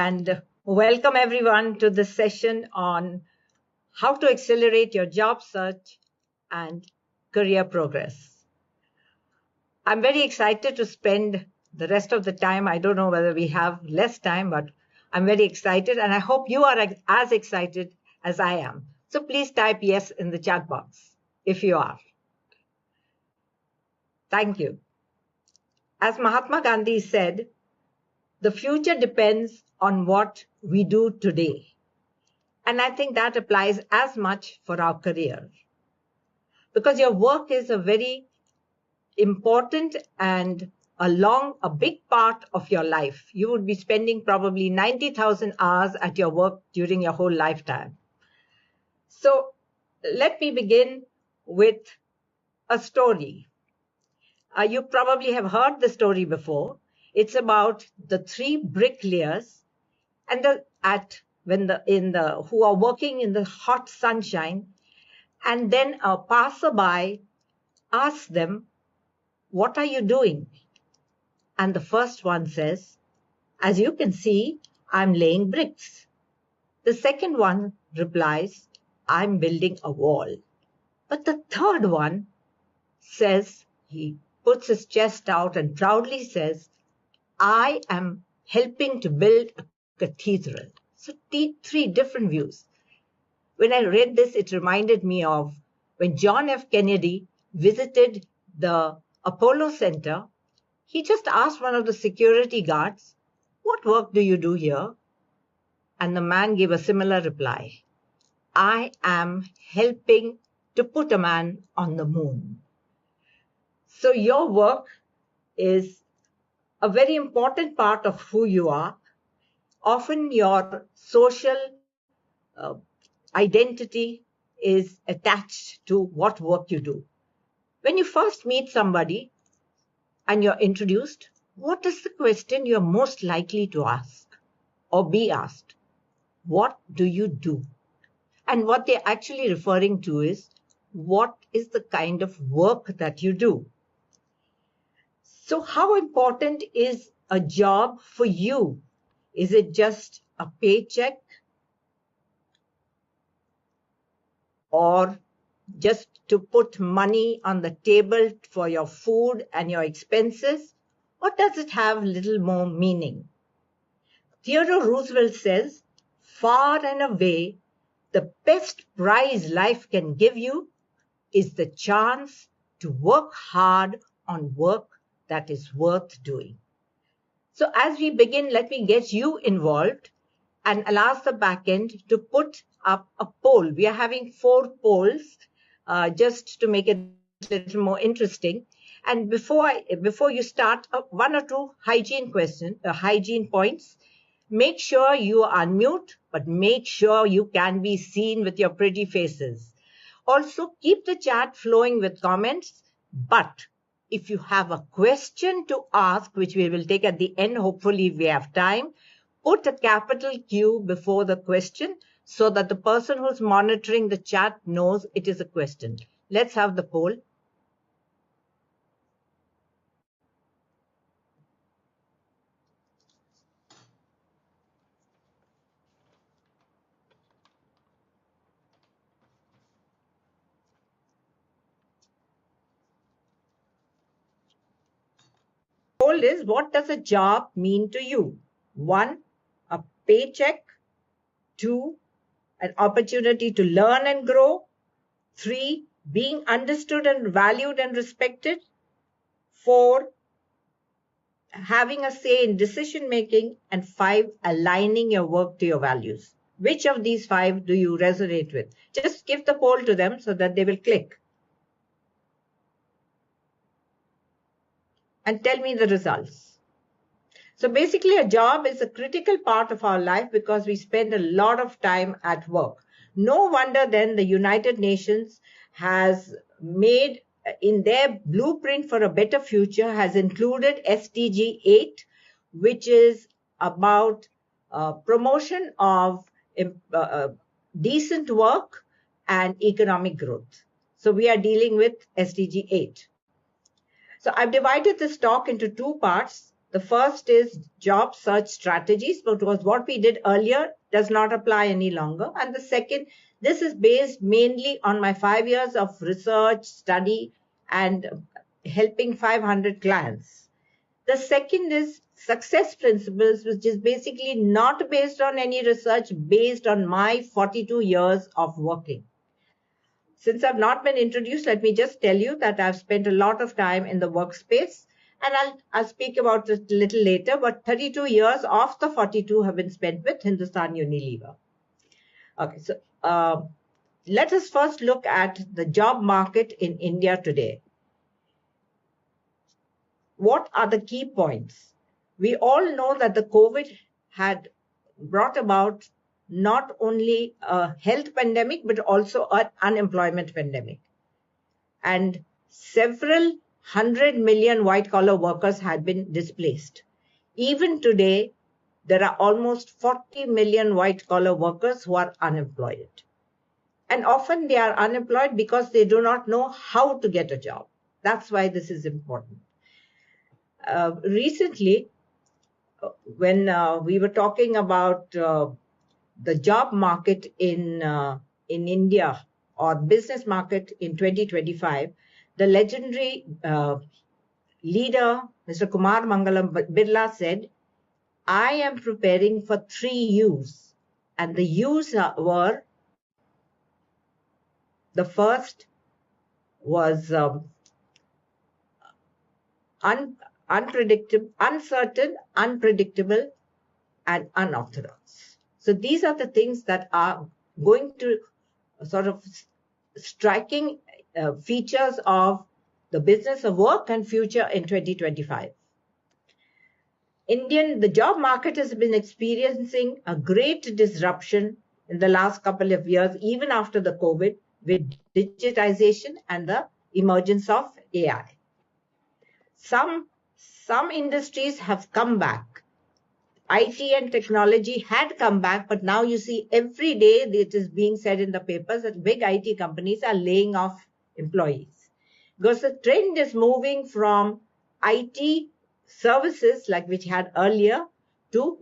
and welcome everyone to this session on how to accelerate your job search and career progress. I'm very excited to spend the rest of the time. I don't know whether we have less time, but I'm very excited, and I hope you are as excited as I am. So please type yes in the chat box if you are. Thank you. As Mahatma Gandhi said, the future depends on what we do today. And I think that applies as much for our career. Because your work is a very important and a big part of your life. You would be spending probably 90,000 hours at your work during your whole lifetime. So let me begin with a story. You probably have heard the story before. It's about the three bricklayers and who are working in the hot sunshine, and then a passerby asks them, "What are you doing?" And the first one says, "As you can see, I'm laying bricks." The second one replies, "I'm building a wall." But the third one says, he puts his chest out and proudly says, "I am helping to build a cathedral." So three different views. When I read this, it reminded me of when John F. Kennedy visited the Apollo Center. He just asked one of the security guards, "What work do you do here?" And the man gave a similar reply, "I am helping to put a man on the moon." So your work is a very important part of who you are. Often your social identity is attached to what work you do. When you first meet somebody and you're introduced, what is the question you're most likely to ask or be asked? What do you do? And what they're actually referring to is, what is the kind of work that you do? So how important is a job for you? Is it just a paycheck? Or just to put money on the table for your food and your expenses? Or does it have a little more meaning? Theodore Roosevelt says, "Far and away, the best prize life can give you is the chance to work hard on work that is worth doing." So as we begin, let me get you involved, and I'll ask the backend to put up a poll. We are having 4 polls just to make it a little more interesting. And before you start, 1 or 2 hygiene points. Make sure you unmute, but make sure you can be seen with your pretty faces. Also, keep the chat flowing with comments, but if you have a question to ask, which we will take at the end, hopefully if we have time, put a capital Q before the question so that the person who's monitoring the chat knows it is a question. Let's have the poll. Poll is, what does a job mean to you? 1, a paycheck. 2, an opportunity to learn and grow. 3, being understood and valued and respected. 4, having a say in decision making. And 5, aligning your work to your values. Which of these 5 do you resonate with? Just give the poll to them so that they will click. And tell me the results. So basically, a job is a critical part of our life because we spend a lot of time at work. No wonder then the United Nations has made, in their blueprint for a better future, has included SDG 8, which is about promotion of decent work and economic growth. So we are dealing with SDG 8. So I've divided this talk into 2 parts. The first is job search strategies, because what we did earlier does not apply any longer. And the second, this is based mainly on my 5 years of research, study, and helping 500 clients. The second is success principles, which is basically not based on any research, based on my 42 years of working. Since I've not been introduced, let me just tell you that I've spent a lot of time in the workspace, and I'll speak about it a little later, but 32 years of the 42 have been spent with Hindustan Unilever. Okay, so let us first look at the job market in India today. What are the key points? We all know that the COVID had brought about not only a health pandemic, but also an unemployment pandemic. And several 100 million white-collar workers had been displaced. Even today, there are almost 40 million white-collar workers who are unemployed. And often they are unemployed because they do not know how to get a job. That's why this is important. Recently, when we were talking about the job market in India, or business market in 2025, the legendary leader, Mr. Kumar Mangalam Birla, said, I am preparing for 3 U's. And the U's were, the first was uncertain, unpredictable, and unauthorized. So these are the things that are going to sort of striking features of the business of work and future in 2025. The job market has been experiencing a great disruption in the last couple of years, even after the COVID, with digitization and the emergence of AI. Some industries have come back. IT and technology had come back, but now you see every day it is being said in the papers that big IT companies are laying off employees. Because the trend is moving from IT services, like which had earlier, to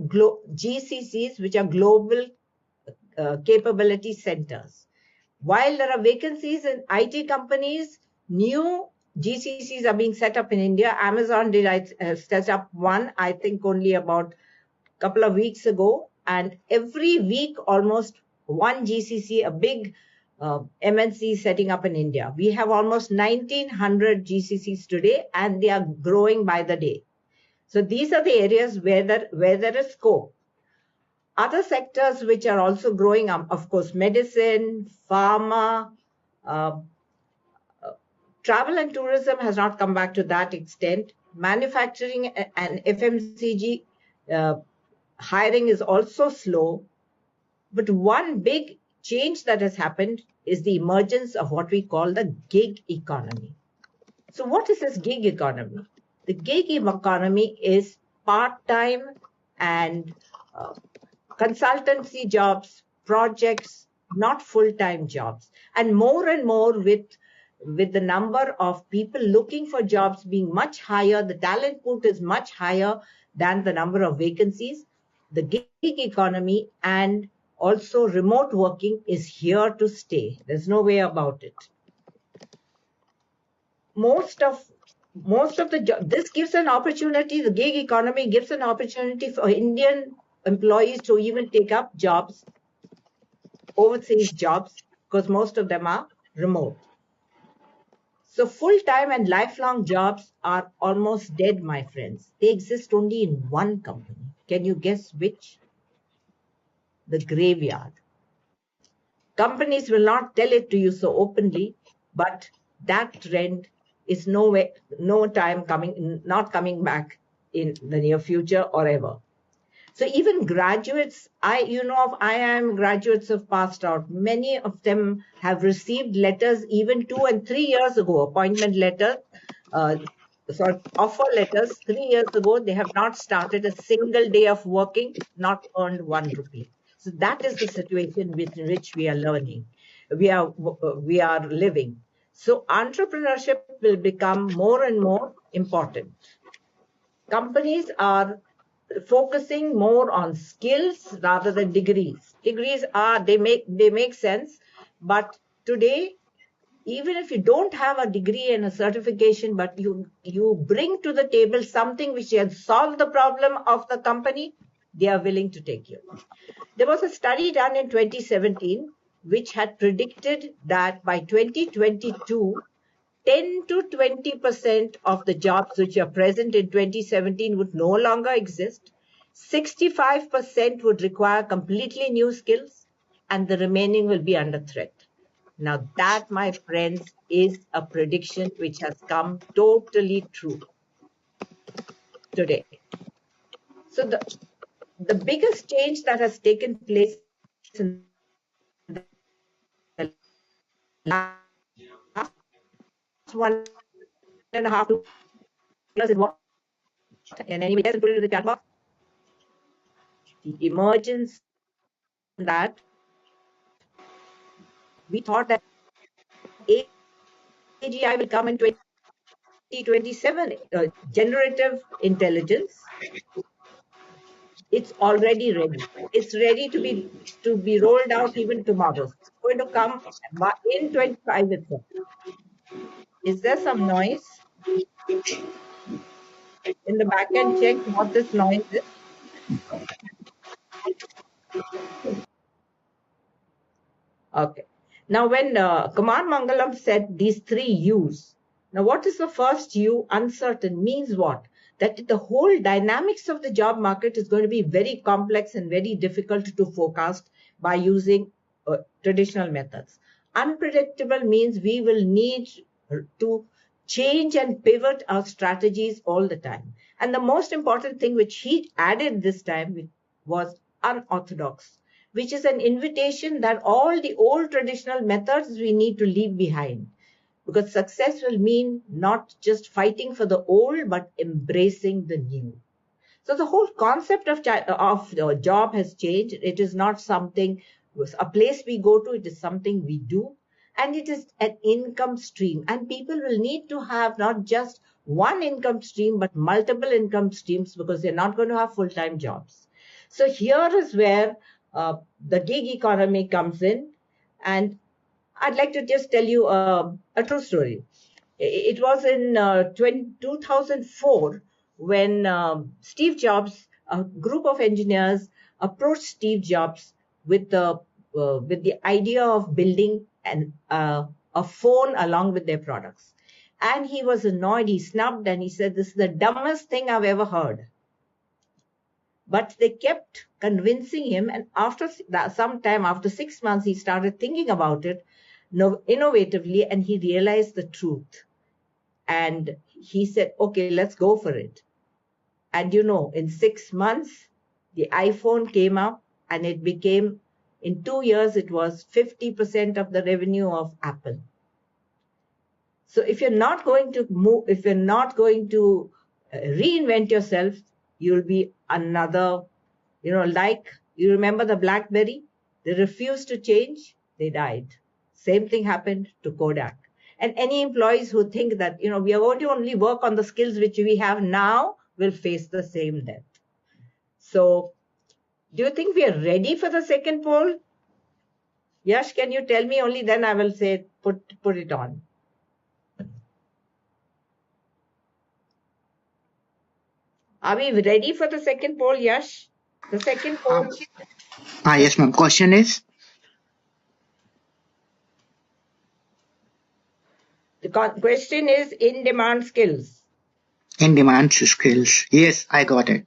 GCCs, which are global capability centers. While there are vacancies in IT companies, new GCCs are being set up in India. Amazon did set up one, I think only about a couple of weeks ago. And every week, almost one GCC, a big MNC setting up in India. We have almost 1,900 GCCs today, and they are growing by the day. So these are the areas where there is scope. Other sectors which are also growing, of course, medicine, pharma, travel and tourism has not come back to that extent. Manufacturing and FMCG hiring is also slow. But one big change that has happened is the emergence of what we call the gig economy. So what is this gig economy? The gig economy is part-time and consultancy jobs, projects, not full-time jobs. And more with the number of people looking for jobs being much higher, the talent pool is much higher than the number of vacancies. The gig economy and also remote working is here to stay. There's no way about it. This gives an opportunity, the gig economy gives an opportunity for Indian employees to even take up jobs, overseas jobs, because most of them are remote. So full-time and lifelong jobs are almost dead, my friends. They exist only in one company. Can you guess which? The graveyard. Companies will not tell it to you so openly, but that trend is not coming back in the near future or ever. So even graduates, IIM graduates have passed out. Many of them have received letters even 2 and 3 years ago, appointment letters, offer letters 3 years ago. They have not started a single day of working, not earned 1 rupee. So that is the situation in which we are living. So entrepreneurship will become more and more important. companies are focusing more on skills rather than degrees. Degrees they make sense, but today, even if you don't have a degree and a certification, but you bring to the table something which can solve the problem of the company, they are willing to take you. There was a study done in 2017 which had predicted that by 2022, 10 to 20% of the jobs which are present in 2017 would no longer exist. 65% would require completely new skills, and the remaining will be under threat. Now, that, my friends, is a prediction which has come totally true today. So, the biggest change that has taken place in the last 1.5 to 2 years is what? And anybody else put it in the chat box? The emergence that we thought that AGI will come in 2027, generative intelligence. It's already ready. It's ready to be rolled out even tomorrow. It's going to come in 25 itself. Is there some noise? In the back end, check what this noise is. Okay. Now, when Kumar Mangalam said these three U's, now what is the first U? Uncertain means what? That the whole dynamics of the job market is going to be very complex and very difficult to forecast by using traditional methods. Unpredictable means we will need to change and pivot our strategies all the time. And the most important thing which he added this time was unorthodox, which is an invitation that all the old traditional methods we need to leave behind. Because success will mean not just fighting for the old, but embracing the new. So the whole concept of job has changed. It is not something, a place we go to, it is something we do. And it is an income stream. And people will need to have not just one income stream, but multiple income streams, because they're not going to have full-time jobs. So here is where the gig economy comes in. And I'd like to just tell you a true story. It was in 2004 when Steve Jobs, a group of engineers, approached Steve Jobs with the idea of building a phone along with their products. And he was annoyed, he snubbed, and he said, "This is the dumbest thing I've ever heard." But they kept convincing him, and after some time, after 6 months, he started thinking about it innovatively, and he realized the truth. And he said, "Okay, let's go for it." And in 6 months, the iPhone came up, and it became, in 2 years, it was 50% of the revenue of Apple. So if you're not going to move, if you're not going to reinvent yourself, you'll be another, like, you remember the BlackBerry? They refused to change, they died. Same thing happened to Kodak. And any employees who think that, we are going to only work on the skills which we have now will face the same death. So, do you think we are ready for the second poll? Yash, can you tell me? Only then I will say, put it on. Are we ready for the second poll, Yash? The second poll. Yes, ma'am. Question is? The question is in-demand skills. In-demand skills. Yes, I got it.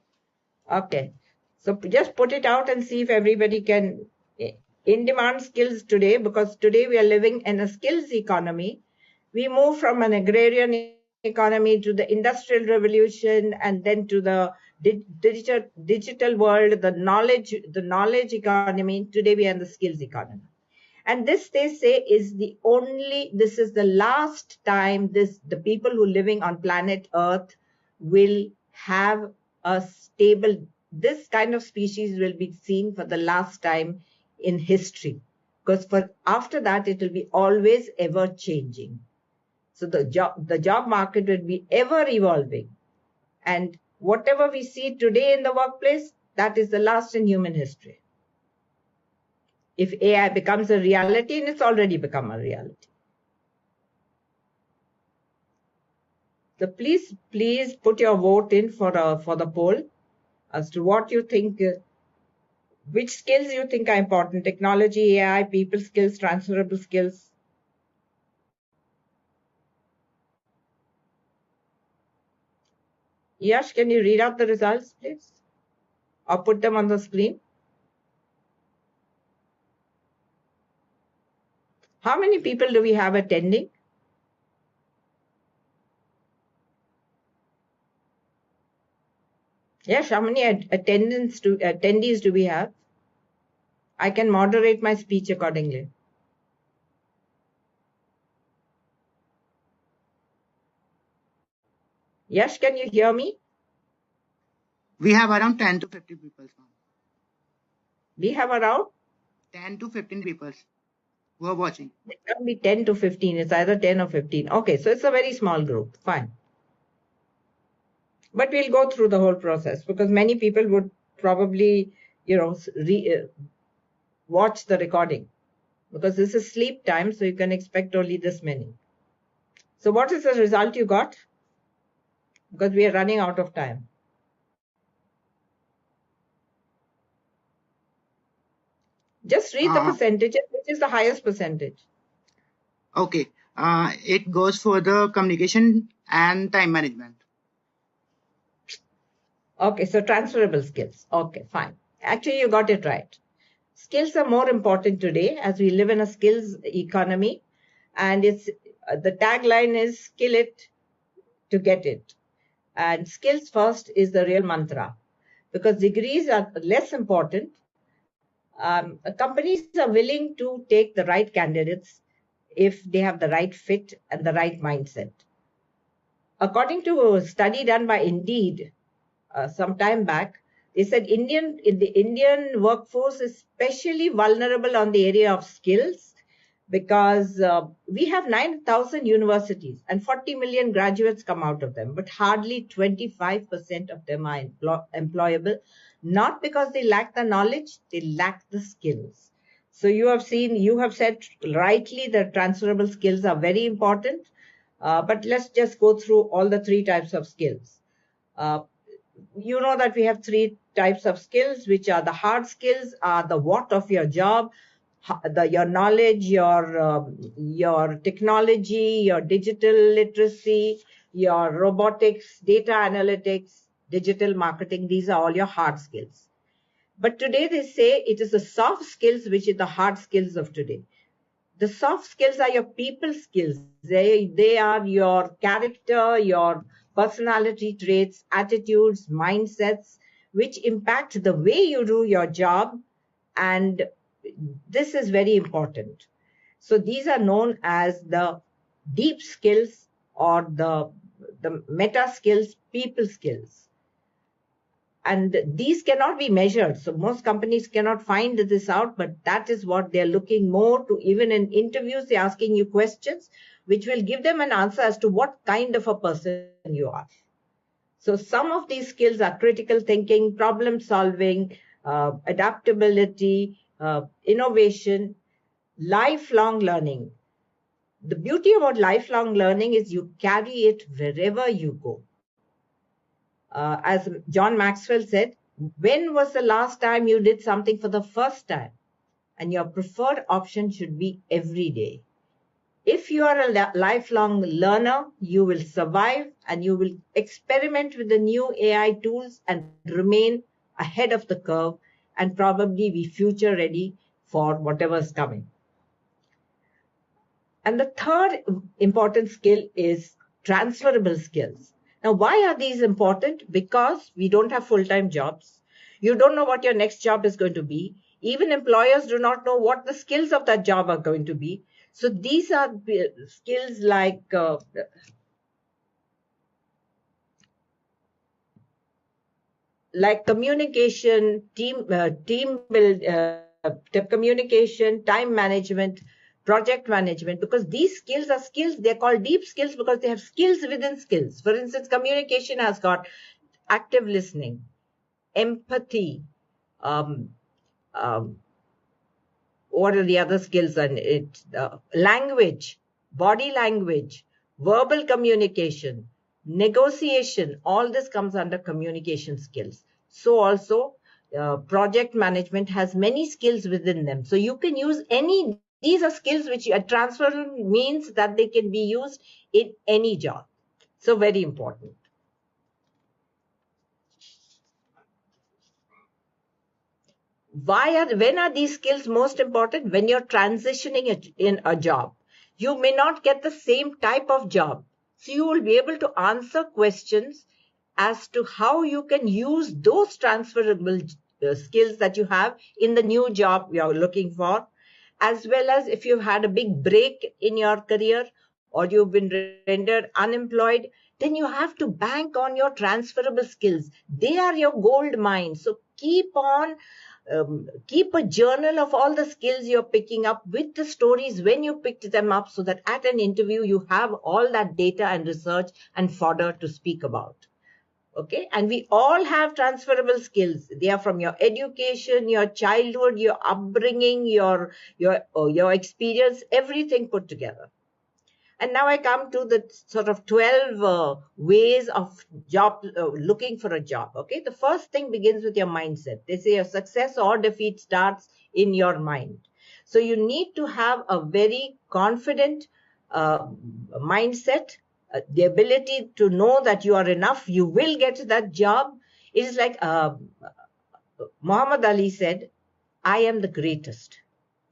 Okay. So just put it out and see if everybody can. In-demand skills today, because today we are living in a skills economy. We move from an agrarian economy to the industrial revolution, and then to the digital world, the knowledge economy. Today we are in the skills economy. And this, they say, is this is the last time the people who are living on planet Earth will have a stable, this kind of species will be seen for the last time in history. Because after that, it will be always ever changing. So the job market will be ever evolving. And Whatever we see today in the workplace, that is the last in human history. If AI becomes a reality, and it's already become a reality. So please put your vote in for the poll as to what you think, which skills you think are important: technology, AI, people skills, transferable skills. Yash, can you read out the results, please? Or put them on the screen? How many people do we have attending? Yes, how many attendees do we have? I can moderate my speech accordingly. Yash, can you hear me? We have around 10 to 50 people. We have around 10 to 15 people who are watching. It can be 10 to 15. It's either 10 or 15. Okay, so it's a very small group. Fine. But we'll go through the whole process because many people would probably, watch the recording because this is sleep time, so you can expect only this many. So what is the result you got? Because we are running out of time. Just read the percentages, which is the highest percentage. Okay. It goes for the communication and time management. Okay, so transferable skills. Okay, fine. Actually, you got it right. Skills are more important today as we live in a skills economy, and it's the tagline is skill it to get it. And skills first is the real mantra because degrees are less important. Companies are willing to take the right candidates if they have the right fit and the right mindset. According to a study done by Indeed some time back, they said the Indian workforce is especially vulnerable on the area of skills because we have 9,000 universities and 40 million graduates come out of them, but hardly 25% of them are employable, not because they lack the knowledge, they lack the skills. So you have said rightly that transferable skills are very important, but let's just go through all the three types of skills. You know that we have three types of skills, which are the hard skills, are the what of your job, your knowledge, your technology, your digital literacy, your robotics, data analytics, digital marketing. These are all your hard skills. But today they say it is the soft skills which is the hard skills of today. The soft skills are your people skills. They are your character, your personality traits, attitudes, mindsets, which impact the way you do your job. And this is very important. So these are known as the deep skills or the meta skills, people skills. And these cannot be measured. So most companies cannot find this out, but that is what they're looking more to. Even in interviews, they're asking you questions, which will give them an answer as to what kind of a person you are. So some of these skills are critical thinking, problem solving, adaptability, innovation, lifelong learning. The beauty about lifelong learning is you carry it wherever you go. As John Maxwell said, when was the last time you did something for the first time? And your preferred option should be every day. If you are a lifelong learner, you will survive and you will experiment with the new AI tools and remain ahead of the curve and probably be future ready for whatever is coming. And the third important skill is transferable skills. Now, why are these important? Because we don't have full-time jobs. You don't know what your next job is going to be. Even employers do not know what the skills of that job are going to be. So these are skills like communication, communication, time management, project management, because these skills are skills. They're called deep skills because they have skills within skills. For instance, communication has got active listening, empathy, um, um, what are the other skills? And language, body language, verbal communication, negotiation, all this comes under communication skills. So also project management has many skills within them. So you can use any, these are skills which transferable means that they can be used in any job. So very important. When are these skills most important? When you're transitioning in a job. You may not get the same type of job. So you will be able to answer questions as to how you can use those transferable skills that you have in the new job you're looking for, as well as if you've had a big break in your career or you've been rendered unemployed, then you have to bank on your transferable skills. They are your gold mine. So keep a journal of all the skills you're picking up with the stories when you picked them up, so that at an interview you have all that data and research and fodder to speak about. Okay, and we all have transferable skills. They are from your education, your childhood, your upbringing, your experience, everything put together. And now I come to the sort of 12 ways of looking for a job. Okay, the first thing begins with your mindset. They say your success or defeat starts in your mind. So you need to have a very confident mindset, the ability to know that you are enough, you will get that job. It is like Muhammad Ali said, I am the greatest.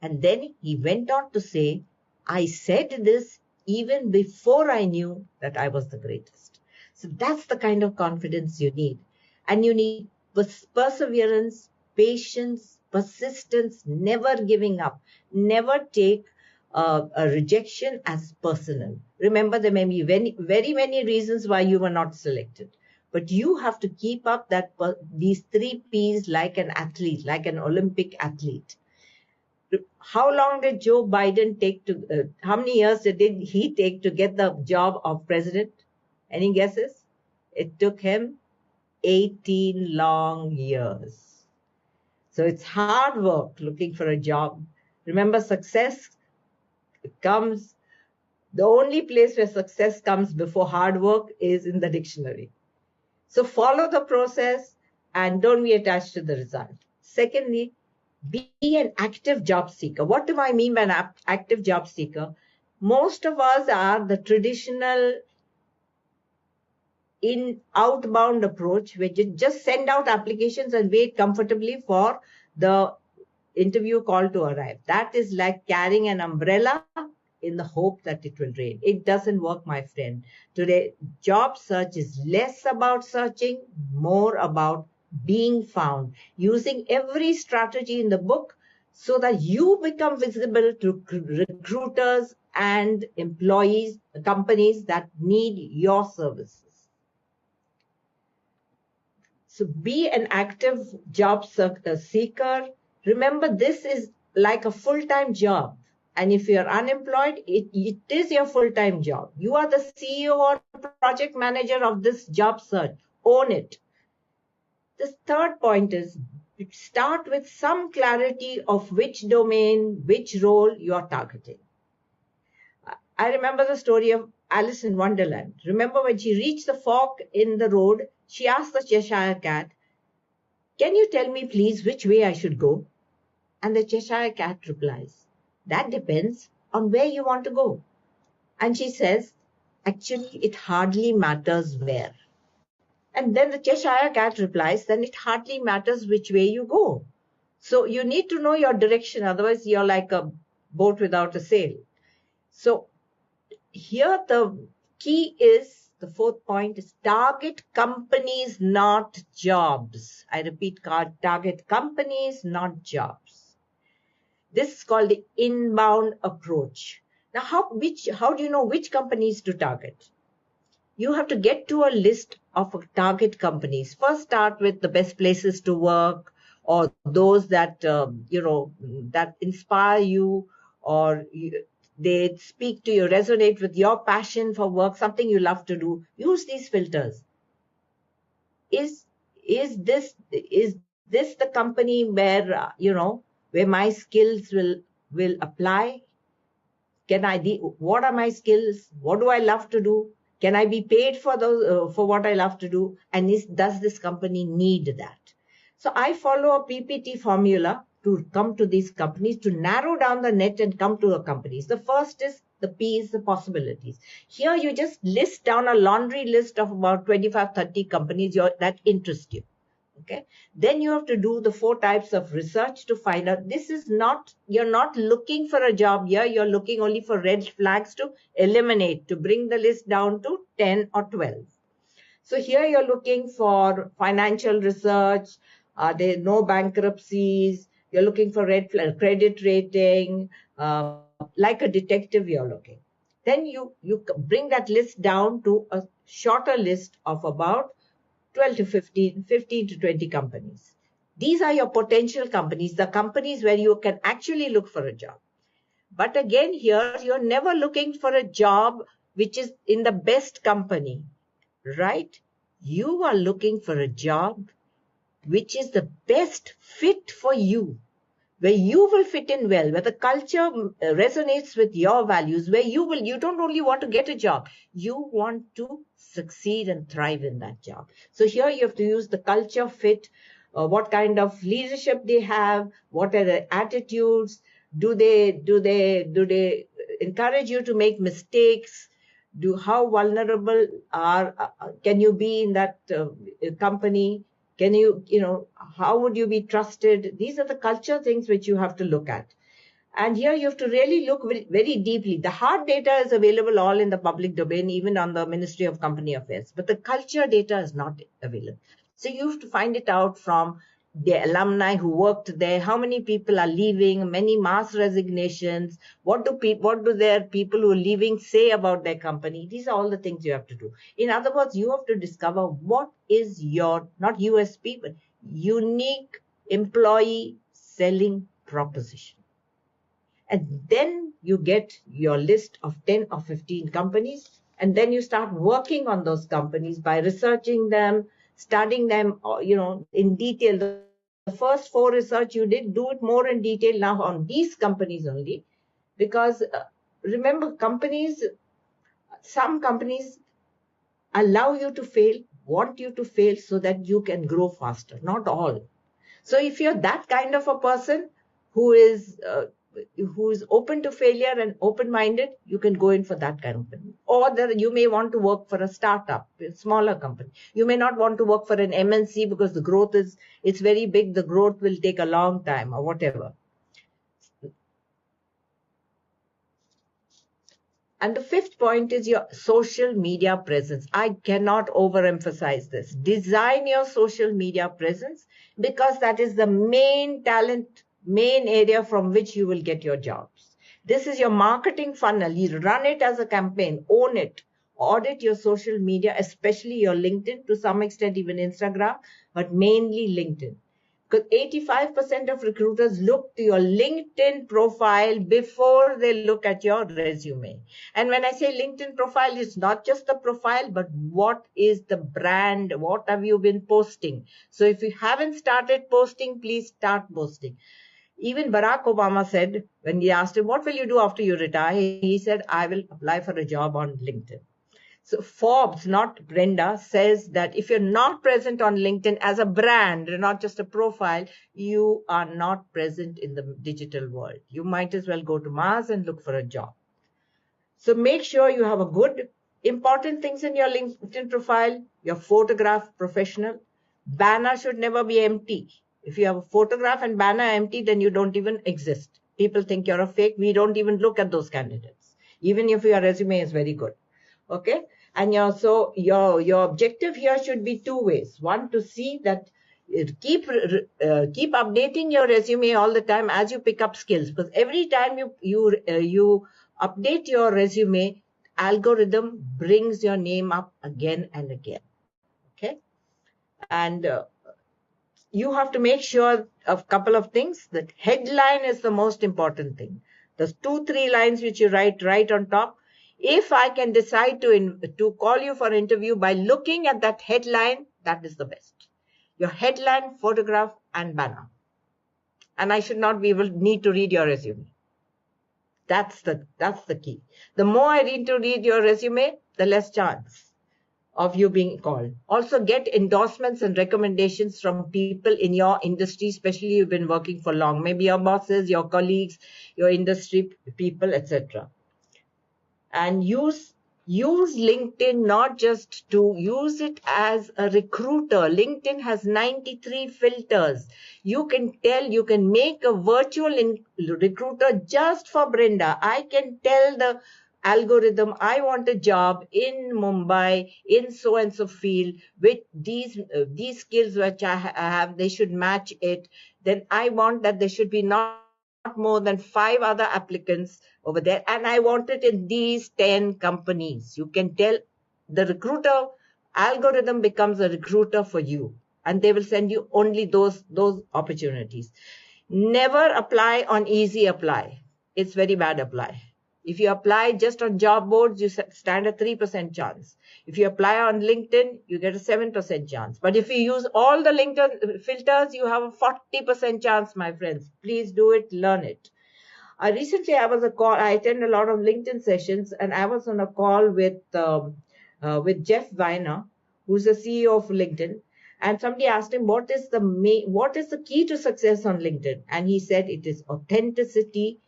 And then he went on to say, I said this even before I knew that I was the greatest. So that's the kind of confidence you need. And you need perseverance, patience, persistence, never giving up, never take a rejection as personal. Remember, there may be very many reasons why you were not selected. But you have to keep up these 3 P's like an athlete, like an Olympic athlete. How long did Joe Biden take to, how many years did he take to get the job of president? Any guesses? It took him 18 long years. So it's hard work looking for a job. Remember, success comes, the only place where success comes before hard work is in the dictionary. So follow the process and don't be attached to the result. Secondly, be an active job seeker. What do I mean by an active job seeker? Most of us are the traditional outbound approach, where you just send out applications and wait comfortably for the interview call to arrive. That is like carrying an umbrella in the hope that it will rain. It doesn't work, my friend. Today, job search is less about searching, more about being found, using every strategy in the book so that you become visible to recruiters and employees, companies that need your services. So be an active job seeker. Remember, this is like a full-time job. And if you're unemployed, it is your full-time job. You are the CEO or project manager of this job search. Own it. The third point is start with some clarity of which domain, which role you are targeting. I remember the story of Alice in Wonderland. Remember when she reached the fork in the road, she asked the Cheshire Cat, "Can you tell me, please, which way I should go?" And the Cheshire Cat replies, "That depends on where you want to go." And she says, "Actually, it hardly matters where." And then the Cheshire Cat replies, "Then it hardly matters which way you go." So you need to know your direction, otherwise you're like a boat without a sail. So here the key is, the fourth point is target companies, not jobs. I repeat, target companies, not jobs. This is called the inbound approach. Now, how do you know which companies to target? You have to get to a list of target companies. First, start with the best places to work, or those that that inspire you, or they speak to you, resonate with your passion for work, something you love to do. Use these filters. is this the company where where my skills will apply? What are my skills? What do I love to do? Can I be paid for those for what I love to do? And does this company need that? So I follow a PPT formula to come to these companies, to narrow down the net and come to the companies. The first is the P is the possibilities. Here you just list down a laundry list of about 25, 30 companies that interest you. Okay, then you have to do the 4 types of research to find out. You're not looking for a job here, you're looking only for red flags to eliminate, to bring the list down to 10 or 12. So here you're looking for financial research, there are no bankruptcies, you're looking for red flag credit rating, like a detective you're looking. Then you bring that list down to a shorter list of about 12 to 15 to 20 companies. These are your potential companies, the companies where you can actually look for a job. But again, here, you're never looking for a job which is in the best company, right? You are looking for a job which is the best fit for you, where you will fit in well, where the culture resonates with your values, where you don't only want to get a job, you want to succeed and thrive in that job. So here you have to use the culture fit, what kind of leadership they have, what are their attitudes, do they encourage you to make mistakes, how vulnerable can you be in that company, can how would you be trusted? These are the culture things which you have to look at. And here you have to really look very, very deeply. The hard data is available all in the public domain, even on the Ministry of Company Affairs, but the culture data is not available. So you have to find it out from the alumni who worked there, how many people are leaving, many mass resignations, what do their people who are leaving say about their company. These are all the things you have to do. In other words, you have to discover what is your, not USP, but unique employee selling proposition. And then you get your list of 10 or 15 companies, and then you start working on those companies by researching them, studying them, in detail. The first 4 research you did, do it more in detail now on these companies only, because remember, some companies allow you to fail, want you to fail so that you can grow faster, not all. So if you're that kind of a person who is open to failure and open-minded, you can go in for that kind of company. Or you may want to work for a startup, a smaller company. You may not want to work for an MNC because the growth it's very big. The growth will take a long time or whatever. And the 5th point is your social media presence. I cannot overemphasize this. Design your social media presence, because that is the main area from which you will get your jobs. This is your marketing funnel. You run it as a campaign, own it, audit your social media, especially your LinkedIn, to some extent even Instagram, but mainly LinkedIn. Because 85% of recruiters look to your LinkedIn profile before they look at your resume. And when I say LinkedIn profile, it's not just the profile, but what is the brand? What have you been posting? So if you haven't started posting, please start posting. Even Barack Obama said, when he asked him, what will you do after you retire? He said, I will apply for a job on LinkedIn. So Forbes, not Brenda, says that if you're not present on LinkedIn as a brand, not just a profile, you are not present in the digital world. You might as well go to Mars and look for a job. So make sure you have a good, important things in your LinkedIn profile, your photograph professional. Banner should never be empty. If you have a photograph and banner empty, then you don't even exist. People think you're a fake. We don't even look at those candidates, even if your resume is very good. Okay? And your objective here should be 2 ways. One, to see that keep updating your resume all the time as you pick up skills, because every time you update your resume, algorithm brings your name up again and again. Okay? And you have to make sure of a couple of things. That headline is the most important thing. There's 2-3 lines which you write right on top. If I can decide to call you for an interview by looking at that headline, that is the best. Your headline, photograph, and banner. And I should not be able to need to read your resume. That's the key. The more I need to read your resume, the less chance of you being called. Also get endorsements and recommendations from people in your industry, especially you've been working for long, maybe your bosses, your colleagues, your industry people, etc. And use LinkedIn not just to use it as a recruiter. LinkedIn has 93 filters. You can make a virtual recruiter just for Brenda. I can tell the algorithm I want a job in Mumbai in so and so field with these skills which I have. They should match it. Then I want that there should be not more than 5 other applicants over there, and I want it in these 10 companies. You can tell the recruiter algorithm becomes a recruiter for you, and they will send you only those opportunities. Never apply on easy apply. It's very bad apply. If you apply just on job boards, you stand a 3% chance. If you apply on LinkedIn, you get a 7% chance. But if you use all the LinkedIn filters, you have a 40% chance, my friends. Please do it, learn it. I attend a lot of LinkedIn sessions, and I was on a call with Jeff Weiner, who's the CEO of LinkedIn. And somebody asked him, what is the key to success on LinkedIn? And he said, it is authenticity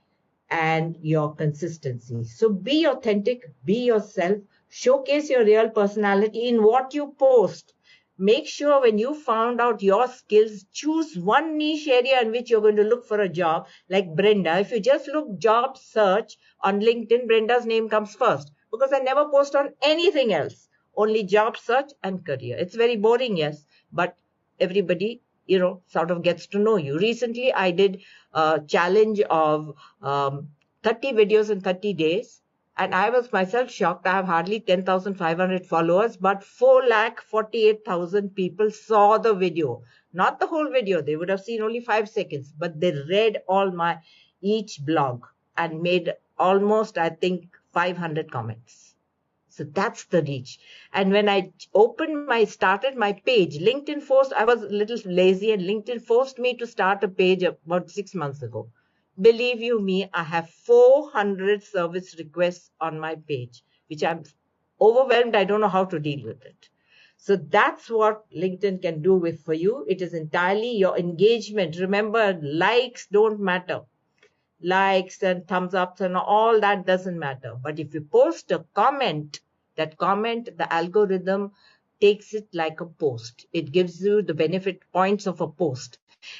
and your consistency. So be authentic, be yourself, showcase your real personality in what you post. Make sure when you found out your skills, choose one niche area in which you're going to look for a job. Like Brenda, if you just look job search on LinkedIn, Brenda's name comes first, because I never post on anything else, only job search and career. It's very boring, yes, but everybody sort of gets to know you. Recently, I did a challenge of 30 videos in 30 days. And I was myself shocked. I have hardly 10,500 followers, but 4,48,000 people saw the video. Not the whole video. They would have seen only 5 seconds, but they read each blog and made almost, I think, 500 comments. So that's the reach. And when I started my page, LinkedIn forced, I was a little lazy, and LinkedIn forced me to start a page about 6 months ago. Believe you me, I have 400 service requests on my page, which I'm overwhelmed. I don't know how to deal with it. So that's what LinkedIn can do for you. It is entirely your engagement. Remember, likes don't matter. Likes and thumbs ups and all that doesn't matter. But if you post a comment, the algorithm takes it like a post. It gives you the benefit points of a post.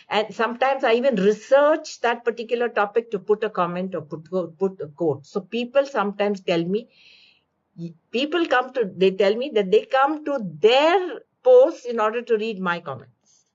And sometimes I even research that particular topic to put a comment or put a quote. So people sometimes tell me, they tell me that they come to their posts in order to read my comments.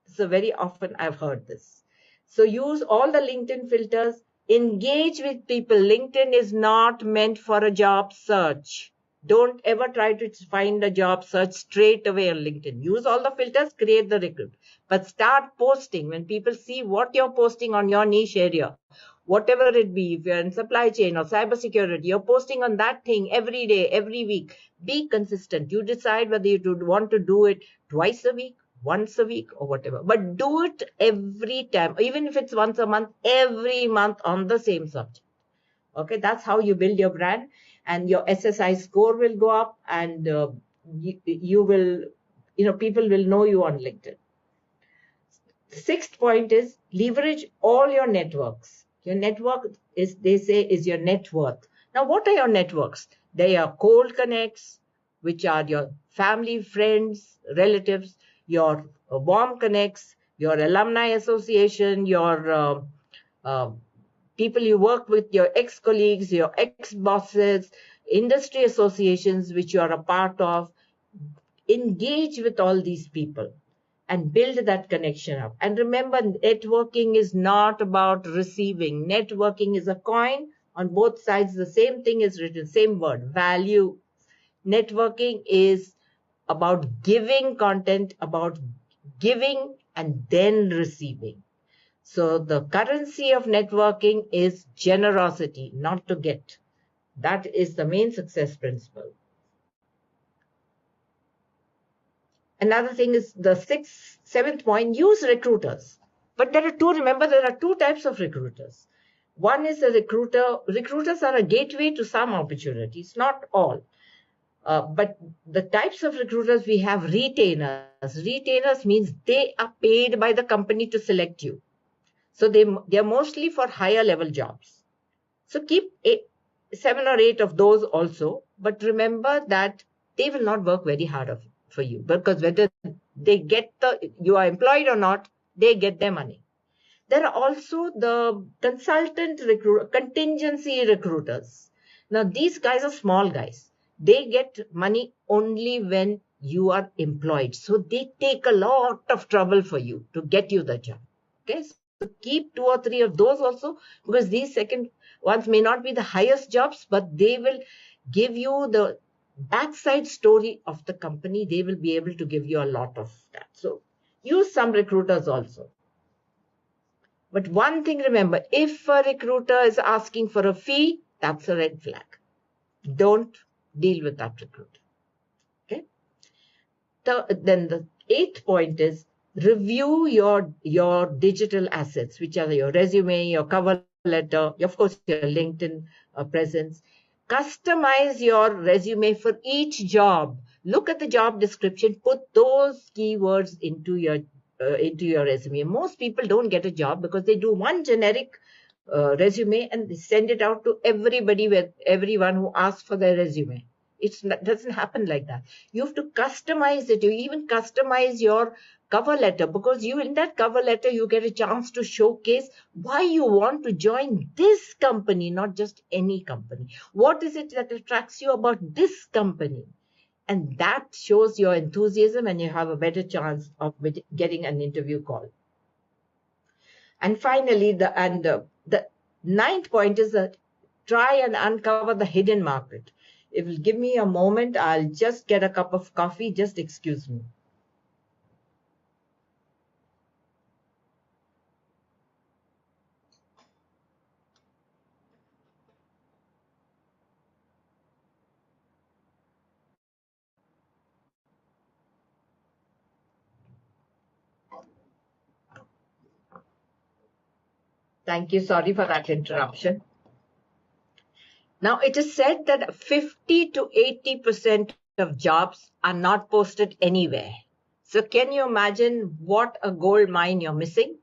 So very often I've heard this. So use all the LinkedIn filters, engage with people. LinkedIn is not meant for a job search. Don't ever try to find a job search straight away on LinkedIn. Use all the filters, create the recruit. But start posting. When people see what you're posting on your niche area, whatever it be, if you're in supply chain or cybersecurity, you're posting on that thing every day, every week. Be consistent. You decide whether you want to do it twice a week, once a week, or whatever. But do it every time, even if it's once a month, every month on the same subject. Okay, that's how you build your brand, and your SSI score will go up, and people will know you on LinkedIn. The sixth point is leverage all your networks. Your network is your net worth. Now, what are your networks? They are cold connects, which are your family, friends, relatives, your warm connects, your alumni association, your people you work with, your ex-colleagues, your ex-bosses, industry associations which you are a part of. Engage with all these people and build that connection up. And remember, networking is not about receiving. Networking is a coin on both sides. The same thing is written, same word, value. Networking is about giving content, about giving and then receiving. So the currency of networking is generosity, not to get. That is the main success principle. Another thing is the seventh point, use recruiters. But remember, there are two types of recruiters. One is a recruiter. Recruiters are a gateway to some opportunities, not all. But the types of recruiters we have retainers. Retainers means they are paid by the company to select you. So they are mostly for higher level jobs. So keep 7 or 8 of those also. But remember that they will not work very hard for you, because whether you are employed or not, they get their money. There are also the contingency recruiters. Now, these guys are small guys. They get money only when you are employed. So they take a lot of trouble for you to get you the job. Okay, so keep 2 or 3 of those also, because these second ones may not be the highest jobs, but they will give you the backside story of the company. They will be able to give you a lot of that. So use some recruiters also. But one thing, remember, if a recruiter is asking for a fee, that's a red flag. Don't deal with that recruiter. Okay. Then the 8th point is review your digital assets, which are your resume, your cover letter, of course, your LinkedIn presence. Customize your resume for each job. Look at the job description, put those keywords into your resume. Most people don't get a job because they do one generic resume and they send it out to everyone who asks for their resume. It doesn't happen like that. You have to customize it. You even customize your cover letter, because in that cover letter, you get a chance to showcase why you want to join this company, not just any company. What is it that attracts you about this company? And that shows your enthusiasm, and you have a better chance of getting an interview call. And finally, the 9th point is that try and uncover the hidden market. If you'll give me a moment, I'll just get a cup of coffee. Just excuse me. Thank you. Sorry for that interruption. Now, it is said that 50 to 80% of jobs are not posted anywhere. So can you imagine what a gold mine you're missing?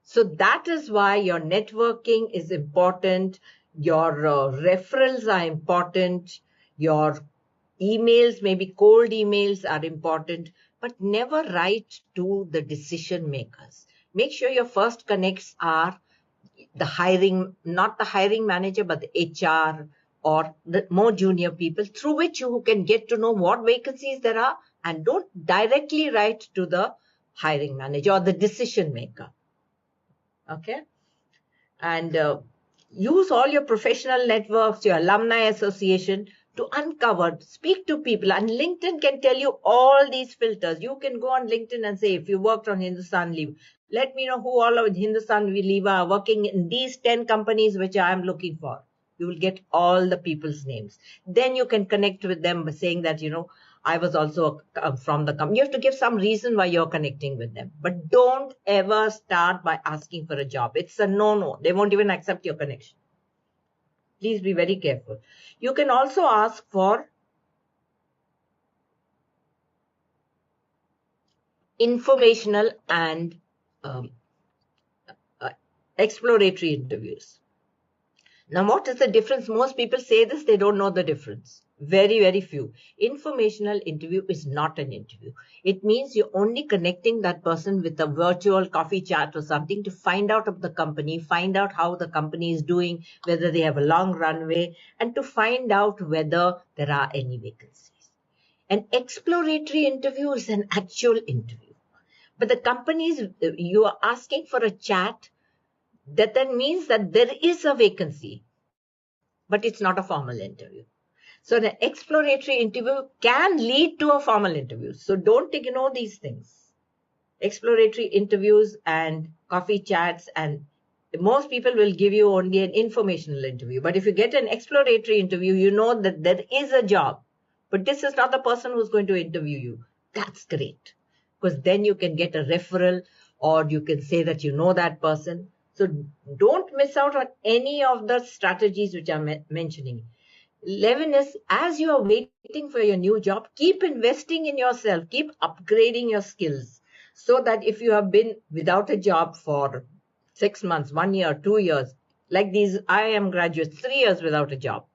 So that is why your networking is important. Your referrals are important. Your emails, maybe cold emails, are important, but never write to the decision makers. Make sure your first connects are the hiring, not the hiring manager, but the HR or the more junior people, through which you can get to know what vacancies there are, and don't directly write to the hiring manager or the decision maker. Okay. And use all your professional networks, your alumni association, to uncover, speak to people. And LinkedIn can tell you all these filters. You can go on LinkedIn and say, if you worked on Hindustan Leave, let me know who all of Hindustan Leave are working in these 10 companies which I am looking for. You will get all the people's names. Then you can connect with them by saying that, I was also from the company. You have to give some reason why you're connecting with them. But don't ever start by asking for a job. It's a no-no. They won't even accept your connection. Please be very careful. You can also ask for informational and exploratory interviews. Now, what is the difference? Most people say this, they don't know the difference. Very, very few. Informational interview is not an interview. It means you're only connecting that person with a virtual coffee chat or something to find out of the company, find out how the company is doing, whether they have a long runway, and to find out whether there are any vacancies. An exploratory interview is an actual interview. But the companies, you are asking for a chat, that then means that there is a vacancy, but it's not a formal interview. So an exploratory interview can lead to a formal interview. So don't ignore these things. Exploratory interviews and coffee chats, and most people will give you only an informational interview. But if you get an exploratory interview, you know that there is a job, but this is not the person who's going to interview you. that's great. Because then you can get a referral, or you can say that you know that person. So don't miss out on any of the strategies which I'm mentioning. 11 is, as you are waiting for your new job, keep investing in yourself, keep upgrading your skills, so that if you have been without a job for 6 months, 1 year, 2 years, like these IIM graduates, 3 years without a job,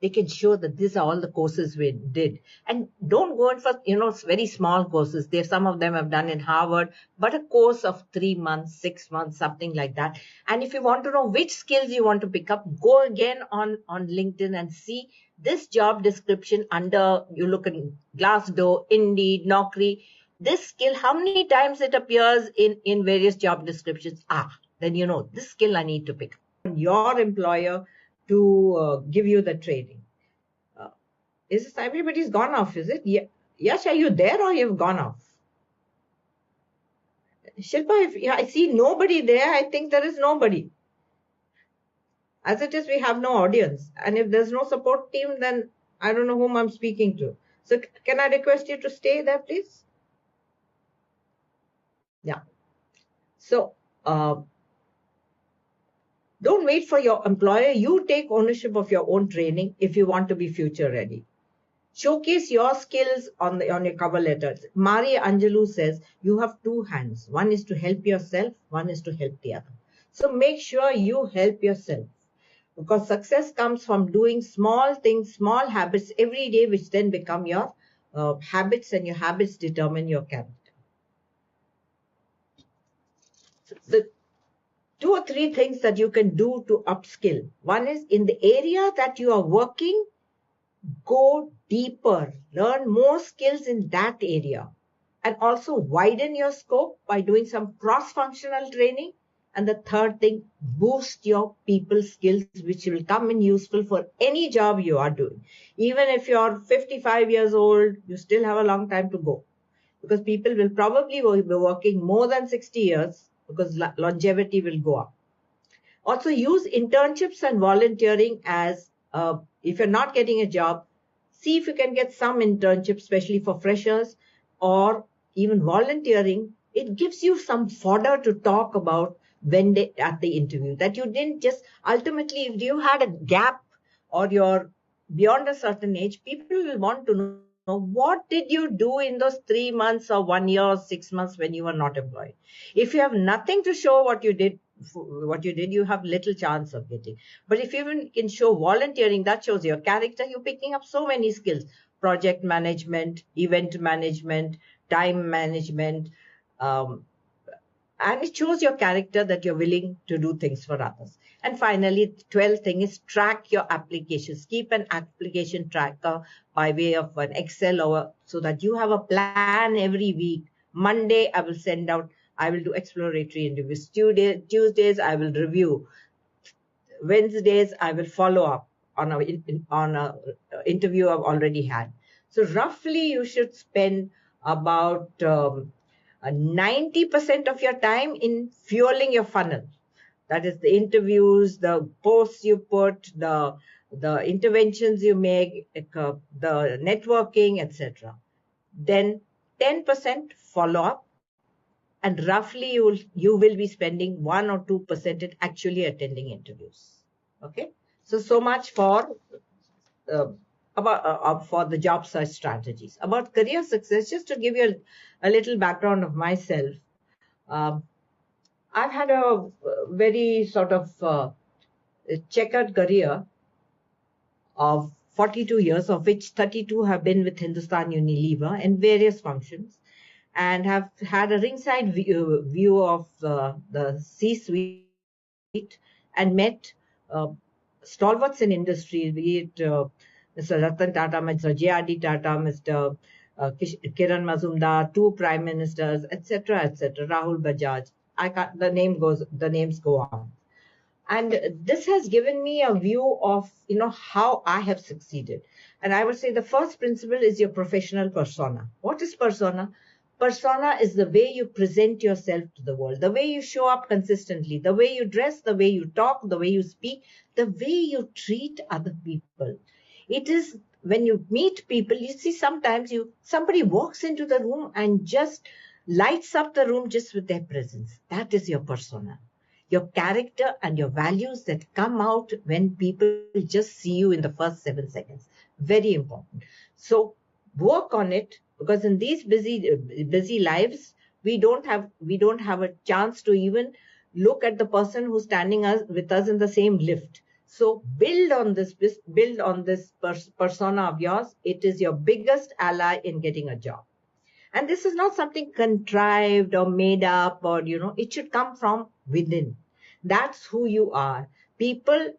they can show that these are all the courses we did. And don't go in for, very small courses. There, some of them have done in Harvard, but a course of 3 months, 6 months, something like that. And if you want to know which skills you want to pick up, go again on LinkedIn and see this job description under, you look at Glassdoor, Indeed, Naukri, this skill, how many times it appears in various job descriptions. Then you know, this skill I need to pick up. Your employer to give you the training. Is this, everybody's gone off, is it? Yeah. Yash, are you there or you've gone off? Shilpa, if I see nobody there, I think there is nobody. As it is, we have no audience. And if there's no support team, then I don't know whom I'm speaking to. So can I request you to stay there, please? Yeah. So don't wait for your employer. You take ownership of your own training if you want to be future ready. Showcase your skills on your cover letters. Mari Angelou says you have two hands. One is to help yourself, one is to help the other. So make sure you help yourself, because success comes from doing small things, small habits every day, which then become your habits, and your habits determine your character. So the 2 or 3 things that you can do to upskill. One is, in the area that you are working, go deeper, learn more skills in that area, and also widen your scope by doing some cross-functional training. And the third thing, boost your people skills, which will come in useful for any job you are doing. Even if you're 55 years old, you still have a long time to go, because people will probably be working more than 60 years, because longevity will go up. Also, use internships and volunteering as, if you're not getting a job, see if you can get some internship, especially for freshers, or even volunteering. It gives you some fodder to talk about at the interview, that you didn't just, ultimately, if you had a gap or you're beyond a certain age, people will want to know, what did you do in those 3 months or 1 year or 6 months when you were not employed? If you have nothing to show what you did, you have little chance of getting. But if you can show volunteering, that shows your character. You're picking up so many skills: project management, event management, time management, and it shows your character, that you're willing to do things for others. And finally, the 12th thing is, track your applications. Keep an application tracker by way of an Excel, so that you have a plan every week. Monday, I will do exploratory interviews. Tuesdays, I will review. Wednesdays, I will follow up on a interview I've already had. So roughly, you should spend about 90% of your time in fueling your funnel. That is the interviews, the posts you put, the interventions you make, the networking, etc. Then 10% follow up, and roughly you will be spending 1 or 2% in actually attending interviews. Okay, so much for for the job search strategies. About career success, just to give you a little background of myself, I've had a very sort of checkered career of 42 years, of which 32 have been with Hindustan Unilever in various functions, and have had a ringside view of the C-suite, and met stalwarts in industry, be it Mr. Ratan Tata, Mr. J.R.D. Tata, Mr. Kiran Mazumdar, 2 prime ministers, etc., Rahul Bajaj. The names go on. And this has given me a view of, how I have succeeded. And I would say the first principle is your professional persona. What is persona? Persona is the way you present yourself to the world, the way you show up consistently, the way you dress, the way you talk, the way you speak, the way you treat other people. It is when you meet people, you see sometimes somebody walks into the room and just lights up the room just with their presence. That is your persona, your character and your values that come out when people just see you in the first 7 seconds. Very important. So work on it, because in these busy lives, we don't have a chance to even look at the person who's standing with us in the same lift. So build on this persona of yours. It is your biggest ally in getting a job. And this is not something contrived or made up, or, it should come from within. That's who you are. People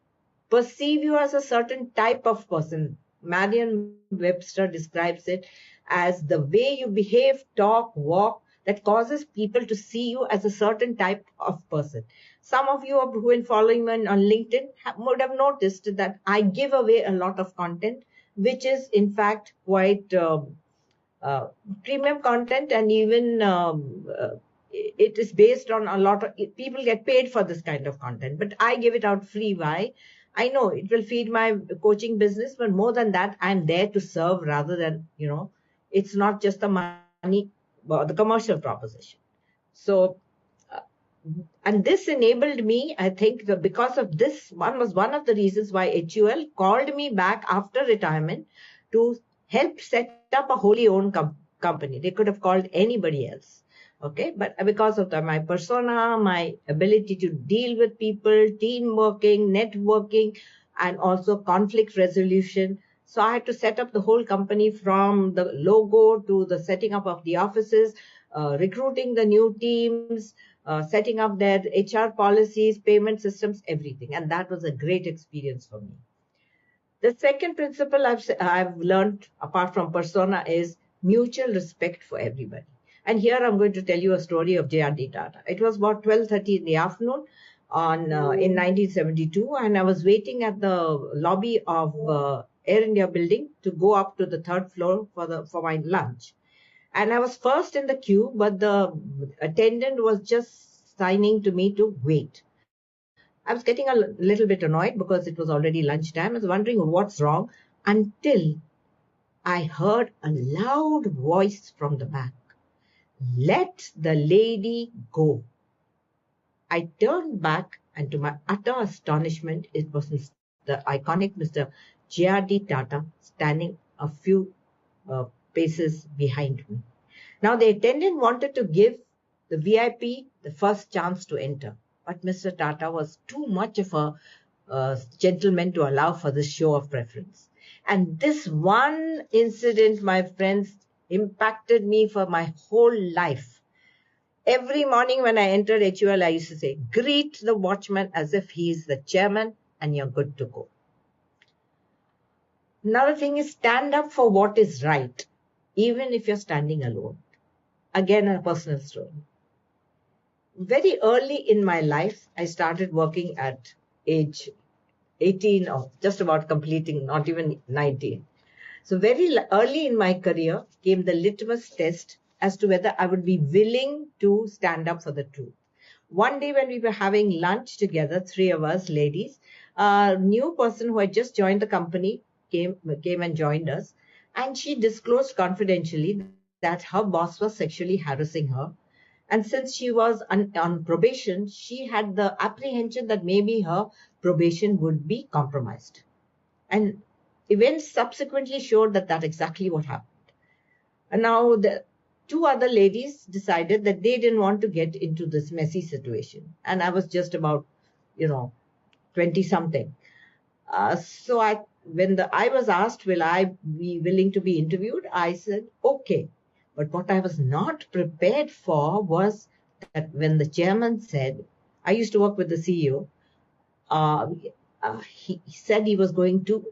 perceive you as a certain type of person. Merriam-Webster describes it as the way you behave, talk, walk, that causes people to see you as a certain type of person. Some of you who have been following me on LinkedIn would have noticed that I give away a lot of content, which is in fact quite uh, premium content, and even it is based on a lot of people get paid for this kind of content, but I give it out free. Why? I know it will feed my coaching business, but more than that, I'm there to serve rather than, it's not just the money, the commercial proposition. So, uh, and this enabled me, I think, because of this was one of the reasons why HUL called me back after retirement to help set up a wholly owned company. They could have called anybody else. Okay, but because of my persona, my ability to deal with people, team working, networking, and also conflict resolution. So I had to set up the whole company from the logo to the setting up of the offices, recruiting the new teams, setting up their HR policies, payment systems, everything. And that was a great experience for me. The second principle I've learned apart from persona is mutual respect for everybody. And here I'm going to tell you a story of JRD Tata. It was about 12:30 in the afternoon in 1972, and I was waiting at the lobby of Air India building to go up to the third floor for my lunch. And I was first in the queue, but the attendant was just signing to me to wait. I was getting a little bit annoyed because it was already lunchtime. I was wondering what's wrong until I heard a loud voice from the back. Let the lady go. I turned back, and to my utter astonishment, it was the iconic Mr. J.R.D. Tata standing a few paces behind me. Now, the attendant wanted to give the VIP the first chance to enter, but Mr. Tata was too much of a gentleman to allow for this show of preference. And this one incident, my friends, impacted me for my whole life. Every morning when I entered HUL, I used to say, greet the watchman as if he is the chairman and you're good to go. Another thing is stand up for what is right, even if you're standing alone. Again, a personal story. Very early in my life, I started working at age 18 or just about completing, not even 19. So very early in my career came the litmus test as to whether I would be willing to stand up for the truth. One day when we were having lunch together, three of us ladies, a new person who had just joined the company came and joined us, and she disclosed confidentially that her boss was sexually harassing her. And since she was on probation, she had the apprehension that maybe her probation would be compromised. And events subsequently showed that that's exactly what happened. And now the two other ladies decided that they didn't want to get into this messy situation. And I was just about, 20 something. So when I was asked, will I be willing to be interviewed? I said, okay. But what I was not prepared for was that when the chairman said, I used to work with the CEO, he said he was going to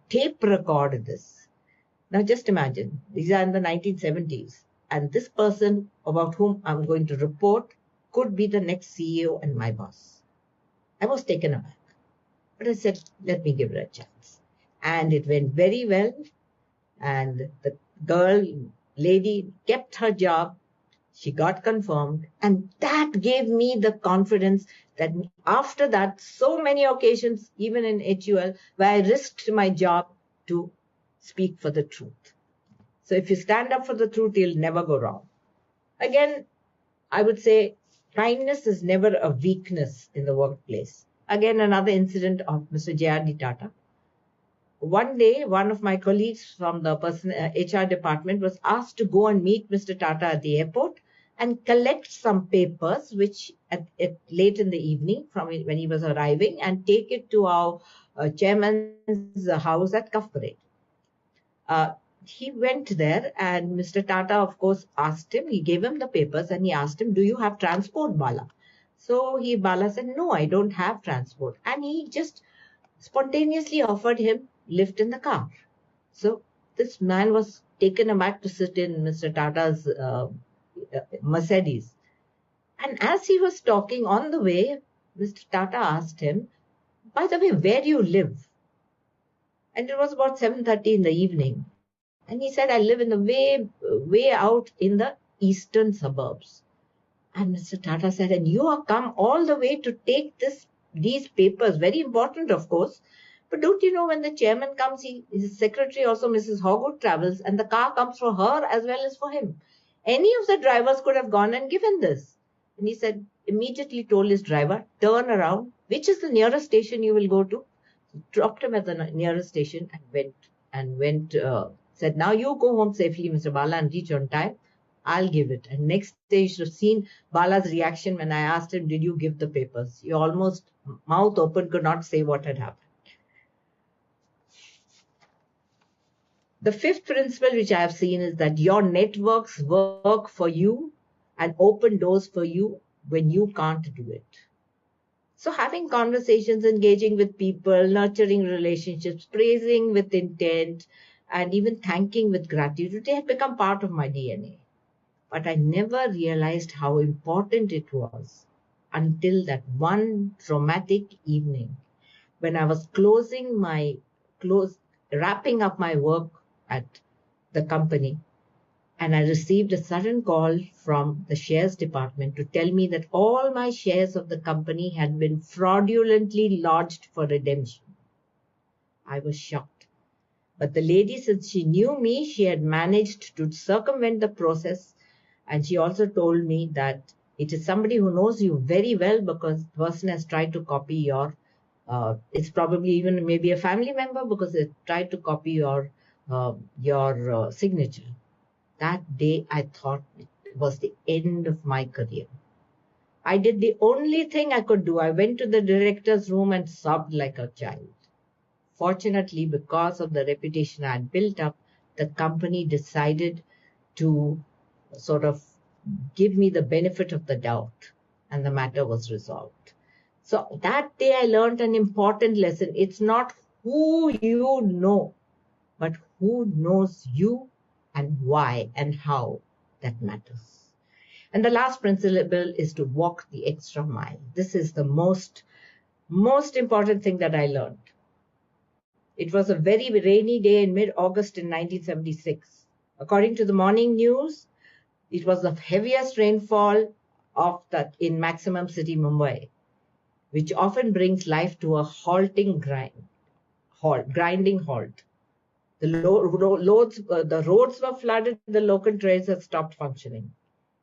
tape record this. Now just imagine, these are in the 1970s, and this person about whom I'm going to report could be the next CEO and my boss. I was taken aback, but I said, let me give it a chance. And it went very well, and the lady kept her job. She got confirmed, and that gave me the confidence that after that, so many occasions, even in HUL, where I risked my job to speak for the truth. So if you stand up for the truth, you'll never go wrong. Again, I would say kindness is never a weakness in the workplace. Again, another incident of Mr. J.R.D. Tata. One day, one of my colleagues from the HR department was asked to go and meet Mr. Tata at the airport and collect some papers, which late in the evening from when he was arriving, and take it to our chairman's house at Cuff Parade. He went there, and Mr. Tata, of course, asked him, he gave him the papers and he asked him, do you have transport, Bala? So Bala said, no, I don't have transport. And he just spontaneously offered him lift in the car. So this man was taken aback to sit in Mr. Tata's Mercedes. And as he was talking on the way, Mr. Tata asked him, by the way, where do you live? And it was about 7:30 in the evening. And he said, I live in the way out in the eastern suburbs. And Mr. Tata said, and you have come all the way to take these papers, very important, of course. But don't you know when the chairman comes, his secretary also, Mrs. Hogwood, travels, and the car comes for her as well as for him. Any of the drivers could have gone and given this. And he said, immediately told his driver, turn around, which is the nearest station you will go to? Dropped him at the nearest station and went, said, now you go home safely, Mr. Bala, and reach on time. I'll give it. And next day, you should have seen Bala's reaction when I asked him, did you give the papers? He almost, mouth open, could not say what had happened. The fifth principle which I have seen is that your networks work for you and open doors for you when you can't do it. So having conversations, engaging with people, nurturing relationships, praising with intent, and even thanking with gratitude, they had become part of my DNA. But I never realized how important it was until that one traumatic evening when I was wrapping up my work at the company, and I received a sudden call from the shares department to tell me that all my shares of the company had been fraudulently lodged for redemption. I was shocked. But the lady, since she knew me, she had managed to circumvent the process. And she also told me that it is somebody who knows you very well because the person has tried to copy your, it's probably even maybe a family member because they tried to copy your signature. That day, I thought it was the end of my career. I did the only thing I could do. I went to the director's room and sobbed like a child. Fortunately, because of the reputation I had built up, the company decided to sort of give me the benefit of the doubt, and the matter was resolved. So that day I learned an important lesson. It's not who you know, but who knows you and why and how that matters. And the last principle is to walk the extra mile. This is the most important thing that I learned. It was a very rainy day in mid-August in 1976. According to the morning news, it was the heaviest rainfall in maximum city Mumbai, which often brings life to a grinding halt. The roads were flooded, the local trains had stopped functioning.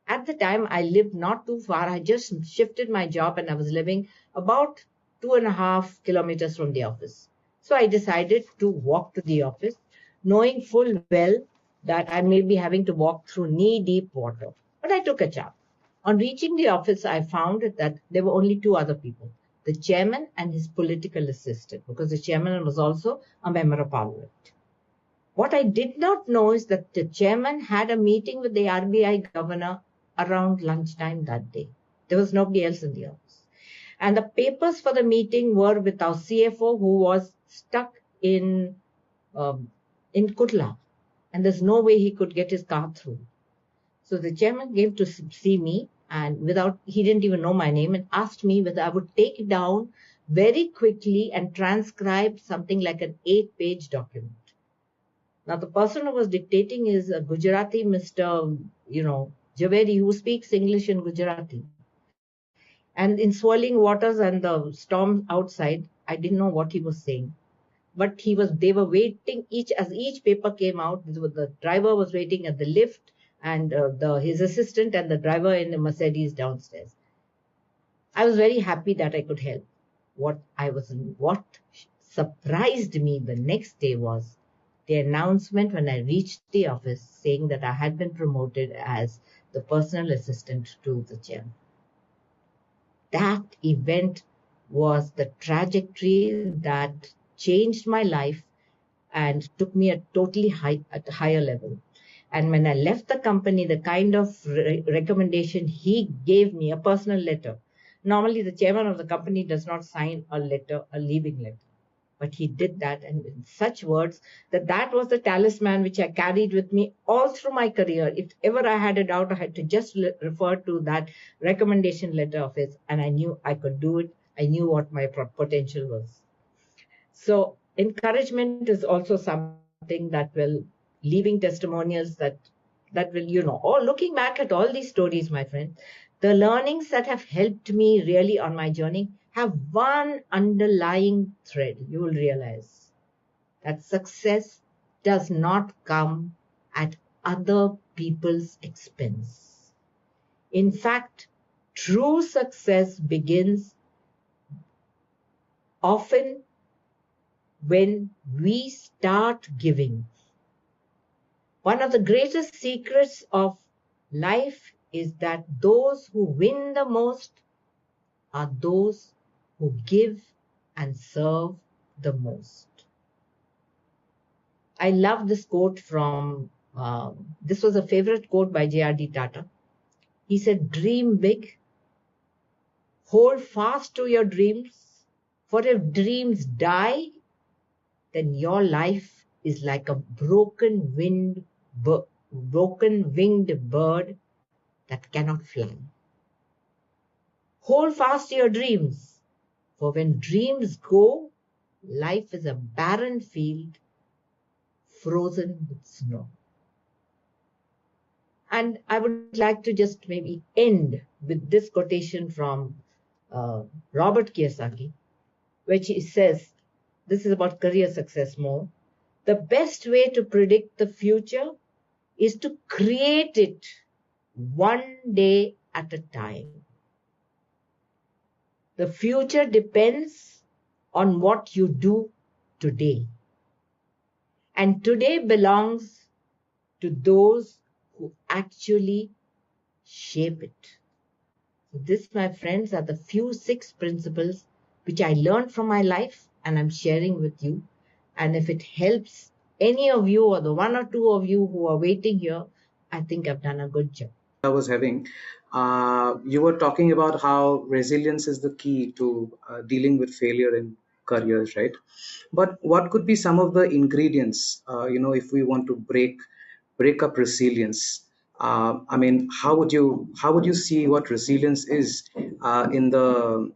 At the time, I lived not too far. I just shifted my job and I was living about 2.5 kilometers from the office. So I decided to walk to the office, knowing full well that I may be having to walk through knee-deep water. But I took a chance. On reaching the office, I found that there were only two other people, the chairman and his political assistant, because the chairman was also a member of parliament. What I did not know is that the chairman had a meeting with the RBI governor around lunchtime that day. There was nobody else in the office. And the papers for the meeting were with our CFO, who was stuck in Kutla. And there's no way he could get his car through. So the chairman came to see me, and he didn't even know my name, and asked me whether I would take down very quickly and transcribe something like an 8-page document. Now, the person who was dictating is a Gujarati, Mr. Javeri, who speaks English and Gujarati. And in swirling waters and the storm outside, I didn't know what he was saying. but they were waiting as each paper came out. The driver was waiting at the lift, and his assistant and the driver in the Mercedes downstairs. I was very happy that I could help. What surprised me the next day was the announcement when I reached the office saying that I had been promoted as the personal assistant to the chairman. That event was the trajectory that changed my life and took me at a higher level. And when I left the company, the kind of recommendation he gave me, a personal letter. Normally, the chairman of the company does not sign a leaving letter. But he did that, and in such words that was the talisman which I carried with me all through my career. If ever I had a doubt, I had to just refer to that recommendation letter of his, and I knew I could do it. I knew what my potential was. So encouragement is also something that will, leaving testimonials that will, or looking back at all these stories, my friend, the learnings that have helped me really on my journey have one underlying thread. You will realize that success does not come at other people's expense. In fact, true success begins often when we start giving. One of the greatest secrets of life is that those who win the most are those who give and serve the most. I love this quote from, this was a favorite quote by J.R.D. Tata. He said, "Dream big, hold fast to your dreams, for if dreams die, then your life is like a broken winged bird that cannot fly. Hold fast to your dreams, for when dreams go, life is a barren field frozen with snow." And I would like to just maybe end with this quotation from Robert Kiyosaki, which he says, this is about career success more. The best way to predict the future is to create it one day at a time. The future depends on what you do today. And today belongs to those who actually shape it. So this, my friends, are the few 6 principles which I learned from my life and I'm sharing with you. And if it helps any of you or the 1 or 2 of you who are waiting here, I think I've done a good job. I was having, you were talking about how resilience is the key to dealing with failure in careers, right? But what could be some of the ingredients, if we want to break up resilience? I mean, how would you see what resilience is in the,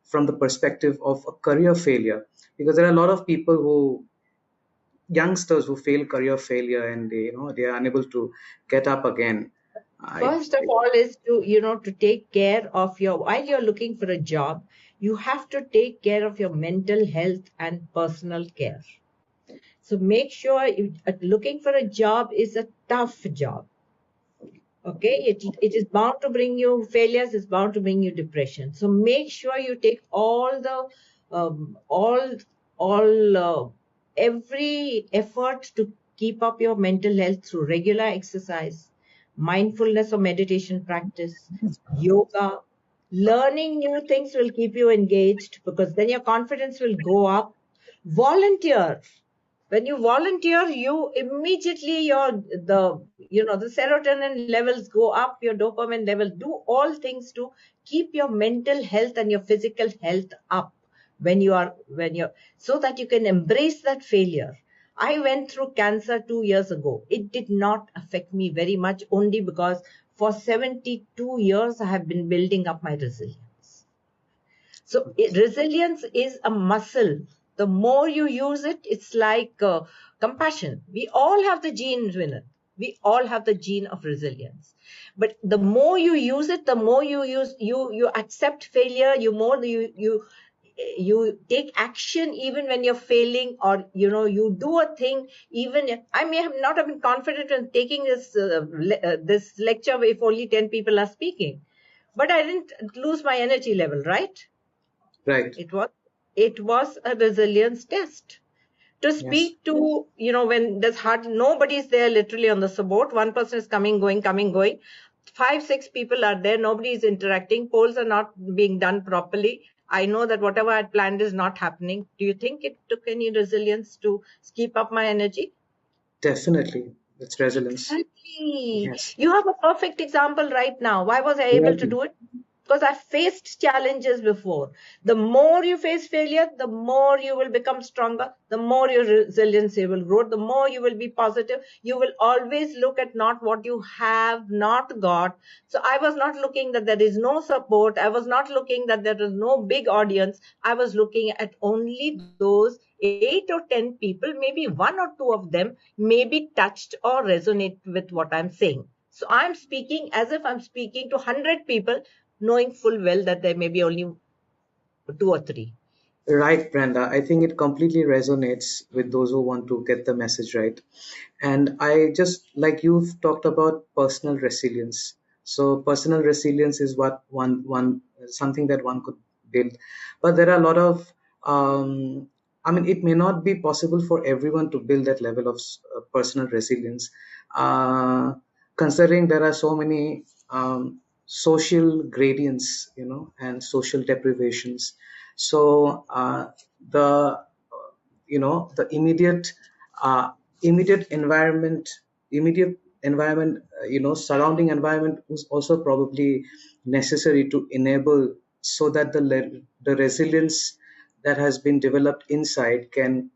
from the perspective of a career failure? Because there are a lot of people youngsters who fail career failure, and they are unable to get up again. First of all is to take care of while you're looking for a job, you have to take care of your mental health and personal care. So make sure looking for a job is a tough job. Okay, it is bound to bring you failures, it's bound to bring you depression. So make sure you take every effort to keep up your mental health through regular exercise, mindfulness or meditation practice, yoga. Learning new things will keep you engaged because then your confidence will go up. Volunteer. When you volunteer, you immediately the serotonin levels go up, your dopamine level. Do all things to keep your mental health and your physical health up so that you can embrace that failure. I went through cancer 2 years ago. It did not affect me very much, only because for 72 years I have been building up my resilience. So resilience is a muscle. The more you use it, it's like compassion. We all have the gene, Vinod. We all have the gene of resilience. But the more you use it, the more you accept failure, you take action even when you're failing, or you do a thing even if I may have not have been confident in taking this lecture if only 10 people are speaking, but I didn't lose my energy level, right? Right. It was a resilience test to Yes. speak to, when there's nobody's there literally on the support. One person is coming, going. 5, 6 people are there. Nobody is interacting. Polls are not being done properly. I know that whatever I had planned is not happening. Do you think it took any resilience to keep up my energy? Definitely. It's resilience. Exactly. Yes. You have a perfect example right now. Why was I able to Right. do it? Because I faced challenges before. The more you face failure, the more you will become stronger, the more your resiliency will grow, the more you will be positive. You will always look at not what you have not got. So I was not looking that there is no support. I was not looking that there is no big audience. I was looking at only those 8 or 10 people, maybe one or two of them may be touched or resonate with what I'm saying. So I'm speaking as if I'm speaking to 100 people, knowing full well that there may be only 2 or 3. Right, Brenda. I think it completely resonates with those who want to get the message right. And I just like you've talked about personal resilience. So personal resilience is what one something that one could build. But there are a lot of I mean, it may not be possible for everyone to build that level of personal resilience. Uh, Considering there are so many social gradients, and social deprivations. So the uh, immediate environment, surrounding environment was also probably necessary to enable, so that the resilience that has been developed inside can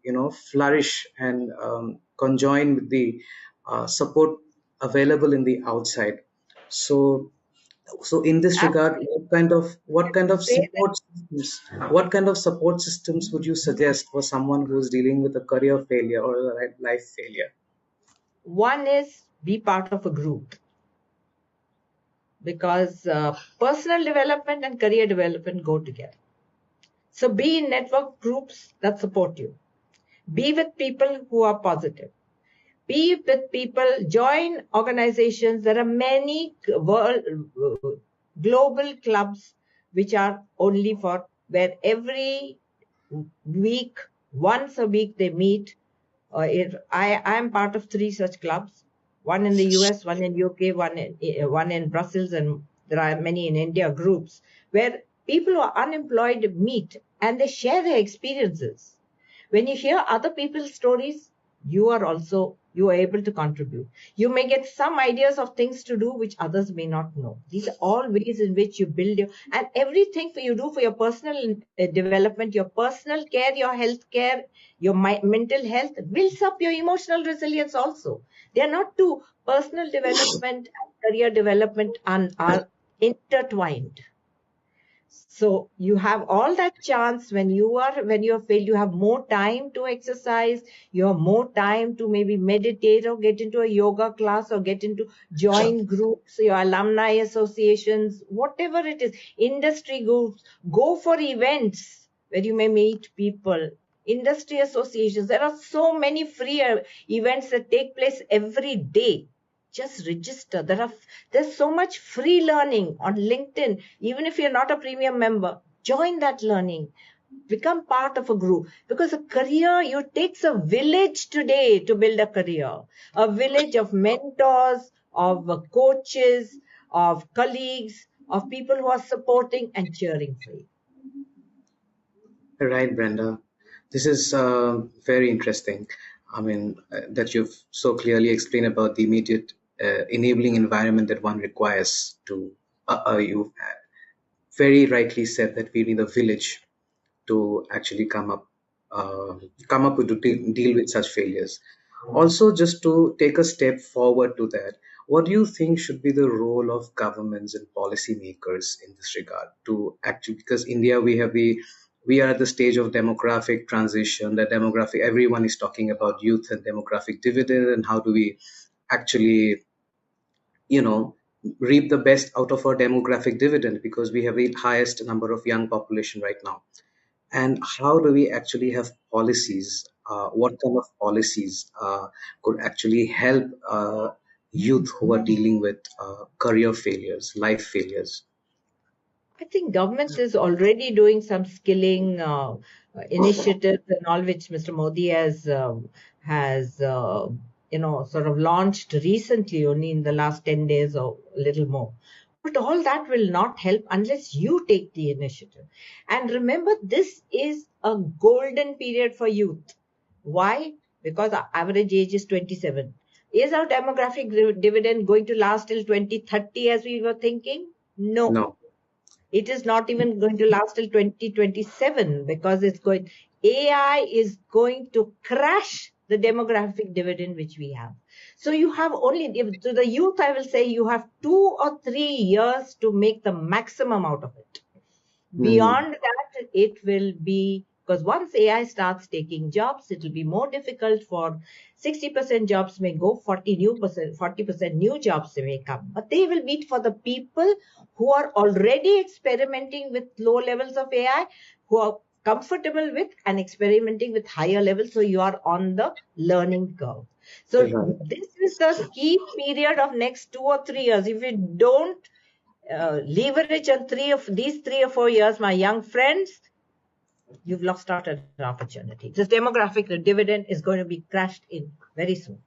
flourish and conjoin with the support available in the outside. So so in this regard, what kind of support systems would you suggest for someone who's dealing with a career failure or a life failure? One is be part of a group, because personal development and career development go together. So be in network groups that support you. Be with people who are positive. Be with people, join organizations. There are many global clubs which are only for where every week, once a week they meet. I am part of 3 such clubs, one in the US, one in UK, one in Brussels, and there are many in India groups where people who are unemployed meet and they share their experiences. When you hear other people's stories, you are able to contribute. You may get some ideas of things to do which others may not know. These are all ways in which you build and everything you do for your personal development, your personal care, your health care, your mental health builds up your emotional resilience also. They are not two. Personal development and career development are intertwined. So you have all that chance when you have failed. You have more time to exercise. You have more time to maybe meditate or get into a yoga class or get into join groups, your alumni associations, whatever it is, industry groups. Go for events where you may meet people. Industry associations. There are so many free events that take place every day. Just register. There's so much free learning on LinkedIn. Even if you're not a premium member, join that learning. Become part of a group, because a career, it takes a village today to build a career. A village of mentors, of coaches, of colleagues, of people who are supporting and cheering for you. Right, Brenda. This is very interesting. I mean, that you've so clearly explained about the immediate enabling environment that one requires to. You very rightly said that we need a village to actually come up with to deal with such failures. Also, just to take a step forward to that, what do you think should be the role of governments and policymakers in this regard to actually, because India, we are at the stage of demographic transition. The demographic, everyone is talking about youth and demographic dividend, and how do we actually, you know, reap the best out of our demographic dividend, because we have the highest number of young population right now. And how do we actually have policies? What kind of policies could actually help youth who are dealing with career failures, life failures? I think government is already doing some skilling initiatives and all, which Mr. Modi has sort of launched recently, only in the last 10 days or a little more. But all that will not help unless you take the initiative. And remember, this is a golden period for youth. Why? Because our average age is 27. Is our demographic dividend going to last till 2030 as we were thinking? No. No. It is not even going to last till 2027 because AI is going to crash the demographic dividend which we have. So you have only, to the youth, I will say you have 2 or 3 years to make the maximum out of it. Beyond that, it will be, because once AI starts taking jobs, it will be more difficult for 60% jobs may go, 40% new jobs may come. But they will be for the people who are already experimenting with low levels of AI, who are comfortable with and experimenting with higher levels. So you are on the learning curve. So Right. this is the key period of next 2 or 3 years. If you don't leverage on these 3 or 4 years, my young friends, you've lost out an opportunity. This demographic dividend is going to be crashed in very soon.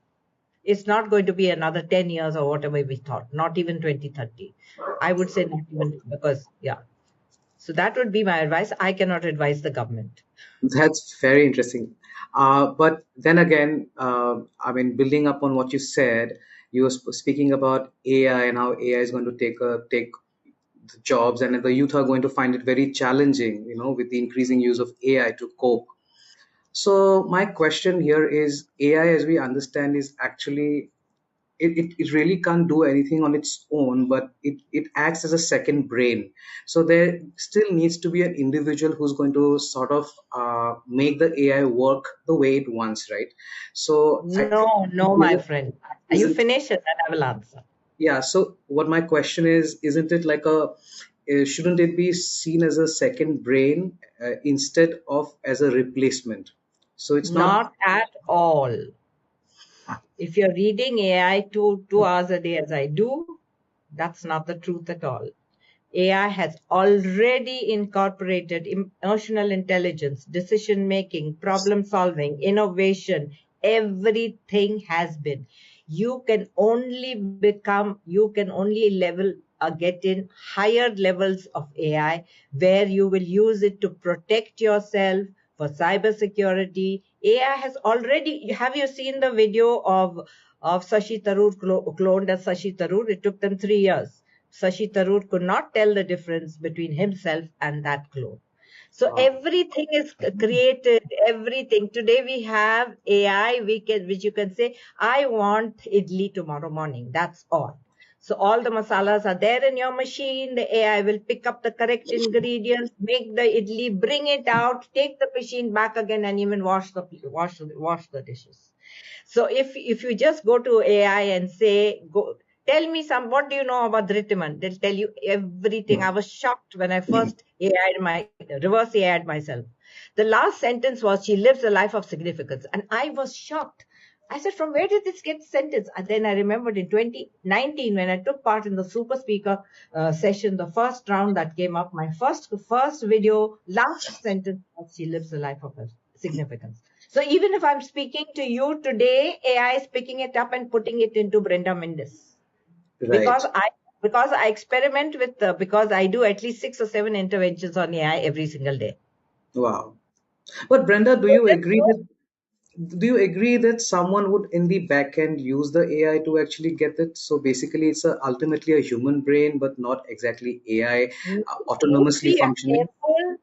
It's not going to be another 10 years or whatever we thought, not even 2030. I would say not even, because, yeah. So that would be my advice. I cannot advise the government. That's very interesting. But then again, I mean, building up on what you said, you were speaking about AI and how AI is going to take the jobs, and the youth are going to find it very challenging, with the increasing use of AI to cope. So my question here is, AI, as we understand, is actually it really can't do anything on its own, but it acts as a second brain. So there still needs to be an individual who's going to sort of make the AI work the way it wants, right? So I think, No, my friend. Are you isn't finished? And then I will answer. yeah. So what my question is, isn't it like shouldn't it be seen as a second brain instead of as a replacement? So it's not. Not at all. If you're reading AI 2 hours a day as I do, that's not the truth at all. AI has already incorporated emotional intelligence, decision making, problem solving, innovation. Everything has been. You can only get in higher levels of AI where you will use it to protect yourself for cybersecurity. AI has already, have you seen the video of Sashi Tharoor cloned as Sashi Tharoor? It took them 3 years. Sashi Tharoor could not tell the difference between himself and that clone. So everything is created, everything. Today we have AI, which you can say, I want idli tomorrow morning. That's all. So all the masalas are there in your machine. The AI will pick up the correct ingredients, make the idli, bring it out, take the machine back again, and even wash the dishes. So if you just go to AI and say, tell me what do you know about Dhritimand? They'll tell you everything. I was shocked when I first reverse AI'd myself. The last sentence was, she lives a life of significance. And I was shocked. I said, from where did this get sentence? And then I remembered in 2019, when I took part in the super speaker session, the first round that came up, my first video, last sentence was, she lives a life of significance. So even if I'm speaking to you today, AI is picking it up and putting it into Brenda Mendes. Right. Because I experiment with, because I do at least 6 or 7 interventions on AI every single day. Wow. But Brenda, do you agree that someone would in the back end use the AI to actually get it? So basically, it's ultimately a human brain, but not exactly AI autonomously We are functioning. careful.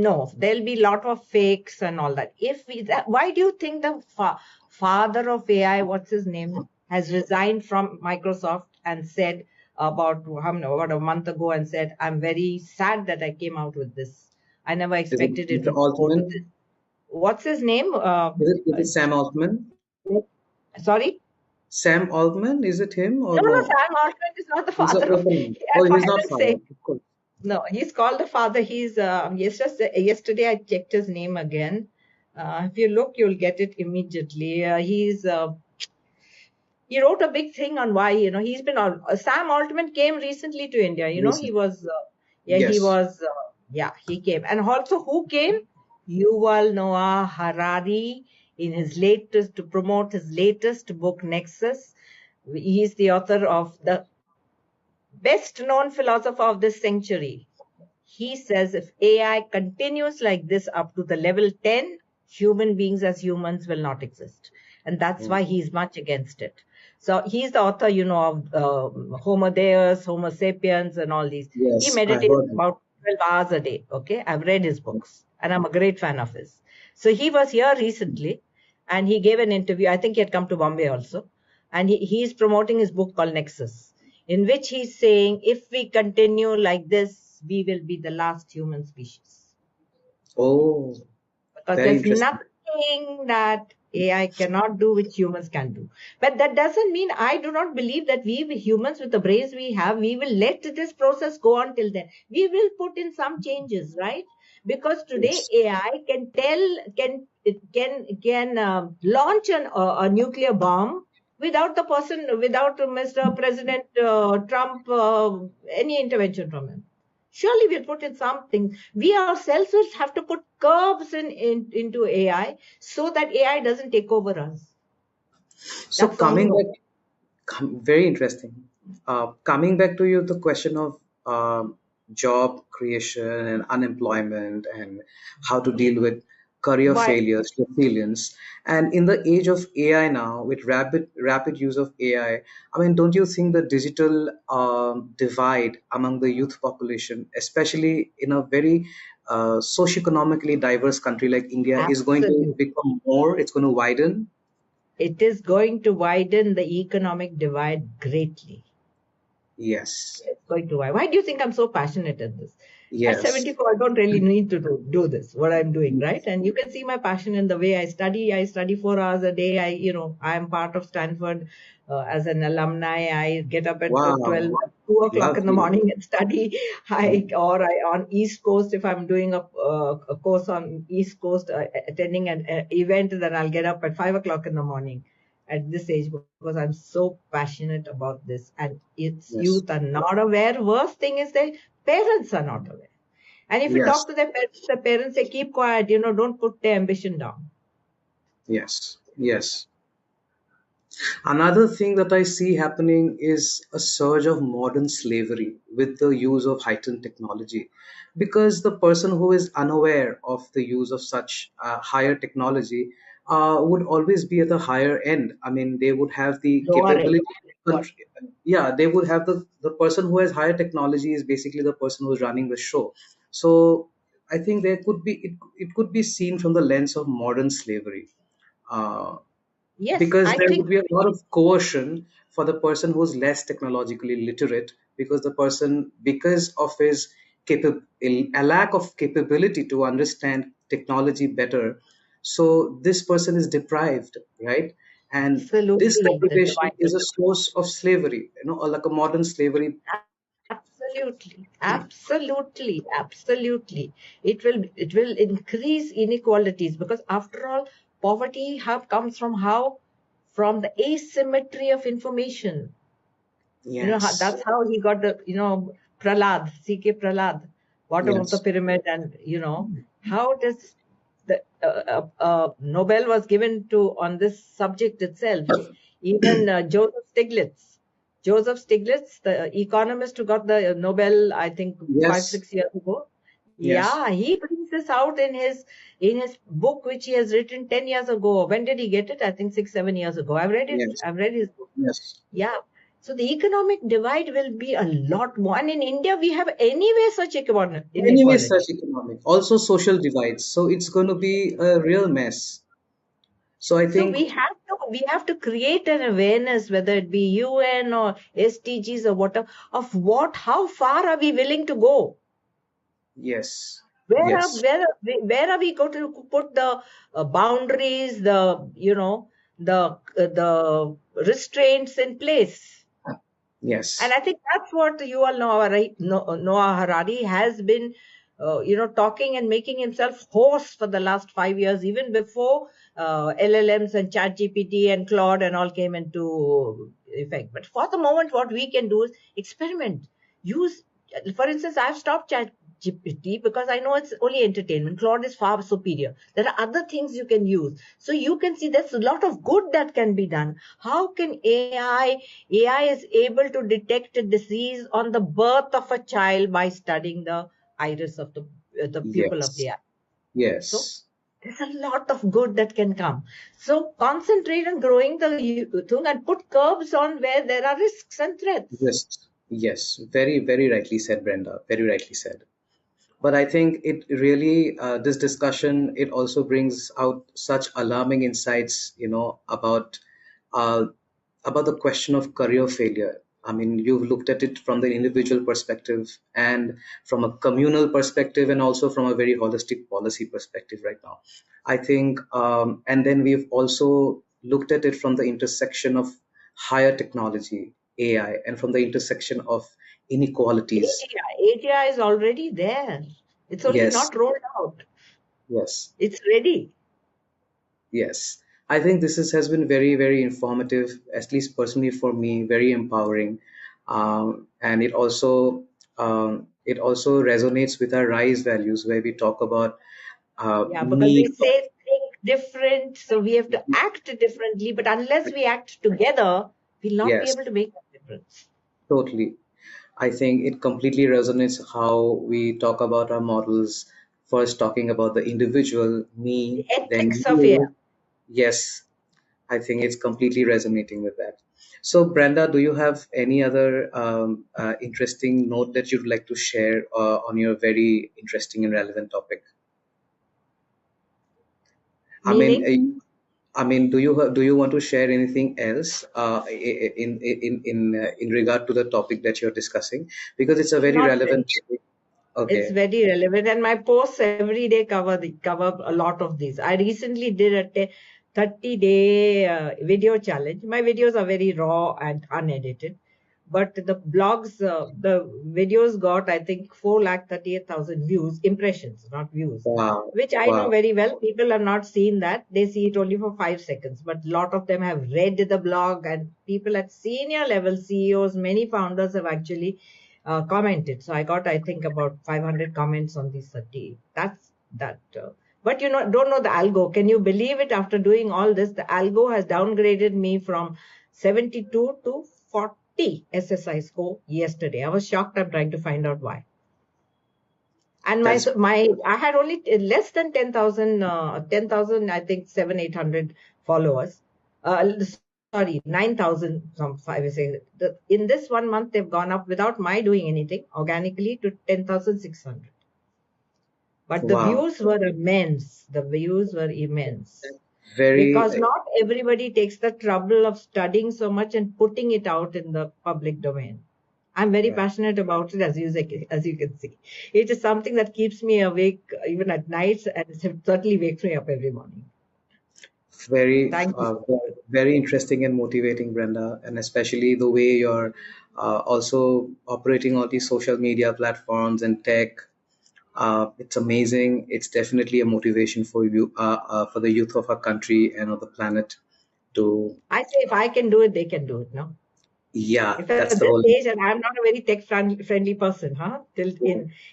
No, there'll be a lot of fakes and all that. Why do you think the father of AI, what's his name, has resigned from Microsoft and said about a month ago and said, I'm very sad that I came out with this. I never Is it expected it Mr. would go to this. Altman? What's his name? Is it Sam Altman? Sorry? Sam Altman? Is it him or No, no? Sam Altman is not the He's an father of opener. AI, Oh, for he's not heaven's sake. fired. Of course. No, he's called the father. He's yesterday I checked his name again. If you look, you'll get it immediately. He wrote a big thing on why, he's been on. Sam Altman came recently to India. He Recent. was, Yes. he came. And also, who came? Yuval Noah Harari to promote his latest book, Nexus. He's the author of the best known philosopher of this century. He says if AI continues like this up to the level 10, human beings as humans will not exist. And that's why he's much against it. So he's the author, of Homo Deus, Homo sapiens, and all these. He Yes, I meditates heard him. about 12 hours a day. Okay. I've read his books and I'm a great fan of his. So he was here recently and he gave an interview. I think he had come to Bombay also. And he's promoting his book called Nexus, in which he's saying if we continue like this, we will be the last human species. Oh, Because very there's interesting. nothing that AI cannot do which humans can do. But that doesn't mean I do not believe that we humans with the brains we have, we will let this process go on till then. We will put in some changes, right? Because today Yes. AI can launch a nuclear bomb without Mr. President Trump, any intervention from him. Surely we'll put in something. We ourselves will have to put curbs into AI so that AI doesn't take over us. So That's the only coming hope. back, very interesting. Coming back to you, the question of job creation and unemployment and how to deal with career Why? failures, resilience, and in the age of AI now, with rapid use of AI, I mean, don't you think the digital divide among the youth population, especially in a very socioeconomically diverse country like India, is going to Absolutely. become more? It's going to widen. It is going to widen the economic divide greatly. Yes. It's going to widen. Why do you think I'm so passionate at this? At Yes. 74, I don't really need to do this, what I'm doing, right? And you can see my passion in the way I study. I study 4 hours a day. I'm part of Stanford as an alumni. I get up at Wow. 2 o'clock in the Lovely. morning and study. On East Coast, if I'm doing a course on East Coast, attending an event, then I'll get up at 5 o'clock in the morning at this age because I'm so passionate about this. And its Yes. youth are not aware. Worst thing is that parents are not aware. And if you Yes. talk to the parents say, keep quiet, don't put their ambition down. Yes. Yes. Another thing that I see happening is a surge of modern slavery with the use of heightened technology. Because the person who is unaware of the use of such higher technology would always be at the higher end. I mean, they would have the Lower it. capability. Yeah, they would have the person who has higher technology is basically the person who's running the show. So I think it could be seen from the lens of modern slavery. Uh, Yes, because I there think would be a lot of coercion for the person who's less technologically literate, because the person, because of his a lack of capability to understand technology better, so this person is deprived, right? And this absolutely the deprivation divine. is a source of slavery, or like a modern slavery. Absolutely, absolutely, absolutely. It will increase inequalities because after all, poverty comes from how? From the asymmetry of information. Yes. That's how he got Prahlad, C.K. Prahlad, bottom of the Yes. pyramid. And, how does the Nobel was given to on this subject itself. Even Joseph Stiglitz, the economist who got the Nobel, I think five, Yes. 6 years ago. Yes. Yeah, he brings this out in his book, which he has written 10 years ago. When did he get it? I think 6, 7 years ago. I've read it. Yes. I've read his book. Yes. Yeah. So the economic divide will be a lot more. And in India, we have anyway such Anyway, such inequality. economic, also social divides. So it's going to be a real mess. So I So think, we have to create an awareness, whether it be UN or SDGs or whatever, of how far are we willing to go? yes, Where are yes, where are- where are we going to put the boundaries, the restraints in place? Yes. And I think that's what you all know, right? Noah Harari has been, talking and making himself hoarse for the last 5 years, even before LLMs and ChatGPT and Claude and all came into effect. But for the moment, what we can do is experiment. Use, for instance, I've stopped ChatGPT because I know it's only entertainment. Claude is far superior. There are other things you can use. So you can see there's a lot of good that can be done. How can AI is able to detect a disease on the birth of a child by studying the iris of the pupil of Yes. the eye. So Yes. there's a lot of good that can come. So concentrate on growing the thing and put curbs on where there are risks and threats. Yes. Yes. Very, very rightly said, Brenda. Very rightly said. But I think it really, this discussion, it also brings out such alarming insights, uh, about the question of career failure. I mean, you've looked at it from the individual perspective and from a communal perspective, and also from a very holistic policy perspective right now. I think, and then we've also looked at it from the intersection of higher technology, AI, and from the intersection of inequalities. AGI is already there. It's only Yes, not rolled out. yes. It's ready. Yes, I think has been very, very informative, at least personally for me, very empowering, and it also resonates with our RISE values, where we talk about Yeah, because we need. say think different, so we have to act differently. But unless we act together, we'll not be Yes, able to make that difference. totally. I think it completely resonates how we talk about our models. First, talking about the individual, The me, then ethics of AI. you. Yes, I think it's completely resonating with that. So, Brenda, do you have any other interesting note that you'd like to share on your very interesting and relevant topic? I mean, Meaning, do you want to share anything else in regard to the topic that you're discussing? Because it's a very not relevant really. topic. It's Okay. very relevant, and my posts every day cover a lot of these. I recently did a 30-day video challenge. My videos are very raw and unedited, but the blogs, the videos got, I think, 438,000 views, impressions, not views, Wow. which I know Wow. very well. People have not seen that. They see it only for 5 seconds, but a lot of them have read the blog, and people at senior level, CEOs, many founders have actually commented. So I got, I think, about 500 comments on these 30. That's that. But don't know the algo. Can you believe it? After doing all this, the algo has downgraded me from 72 to 40 SSI score yesterday. I was shocked. I'm trying to find out why. And That's I had only less than 10,000, I think 800 followers. Sorry, 9,000 some five say. In this 1 month, they've gone up without my doing anything organically to 10,600. But the wow. views were immense. The views were immense Very because not everybody takes the trouble of studying so much and putting it out in the public domain. I'm very right. passionate about it, as you can see. It is something that keeps me awake even at nights, and it certainly wakes me up every morning. Very, Thank you. very interesting and motivating, Brenda, and especially the way you're also operating all these social media platforms and tech. It's amazing. It's definitely a motivation for you, for the youth of our country and of the planet. To I say if I can do it, they can do it. No, Yeah, if that's at the this whole. age, and I'm not a very tech friendly person, huh? Till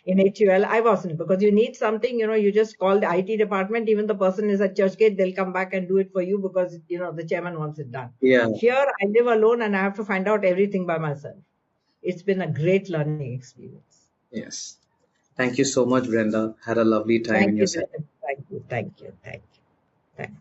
in HUL, I wasn't, because you need something. You just call the IT department. Even the person is at Churchgate, they'll come back and do it for you because the chairman wants it done. Yeah. Here, I live alone and I have to find out everything by myself. It's been a great learning experience. Yes. Thank you so much, Brenda. Had a lovely time in Thank your you, session. Thank you, thank you, thank you, thank you.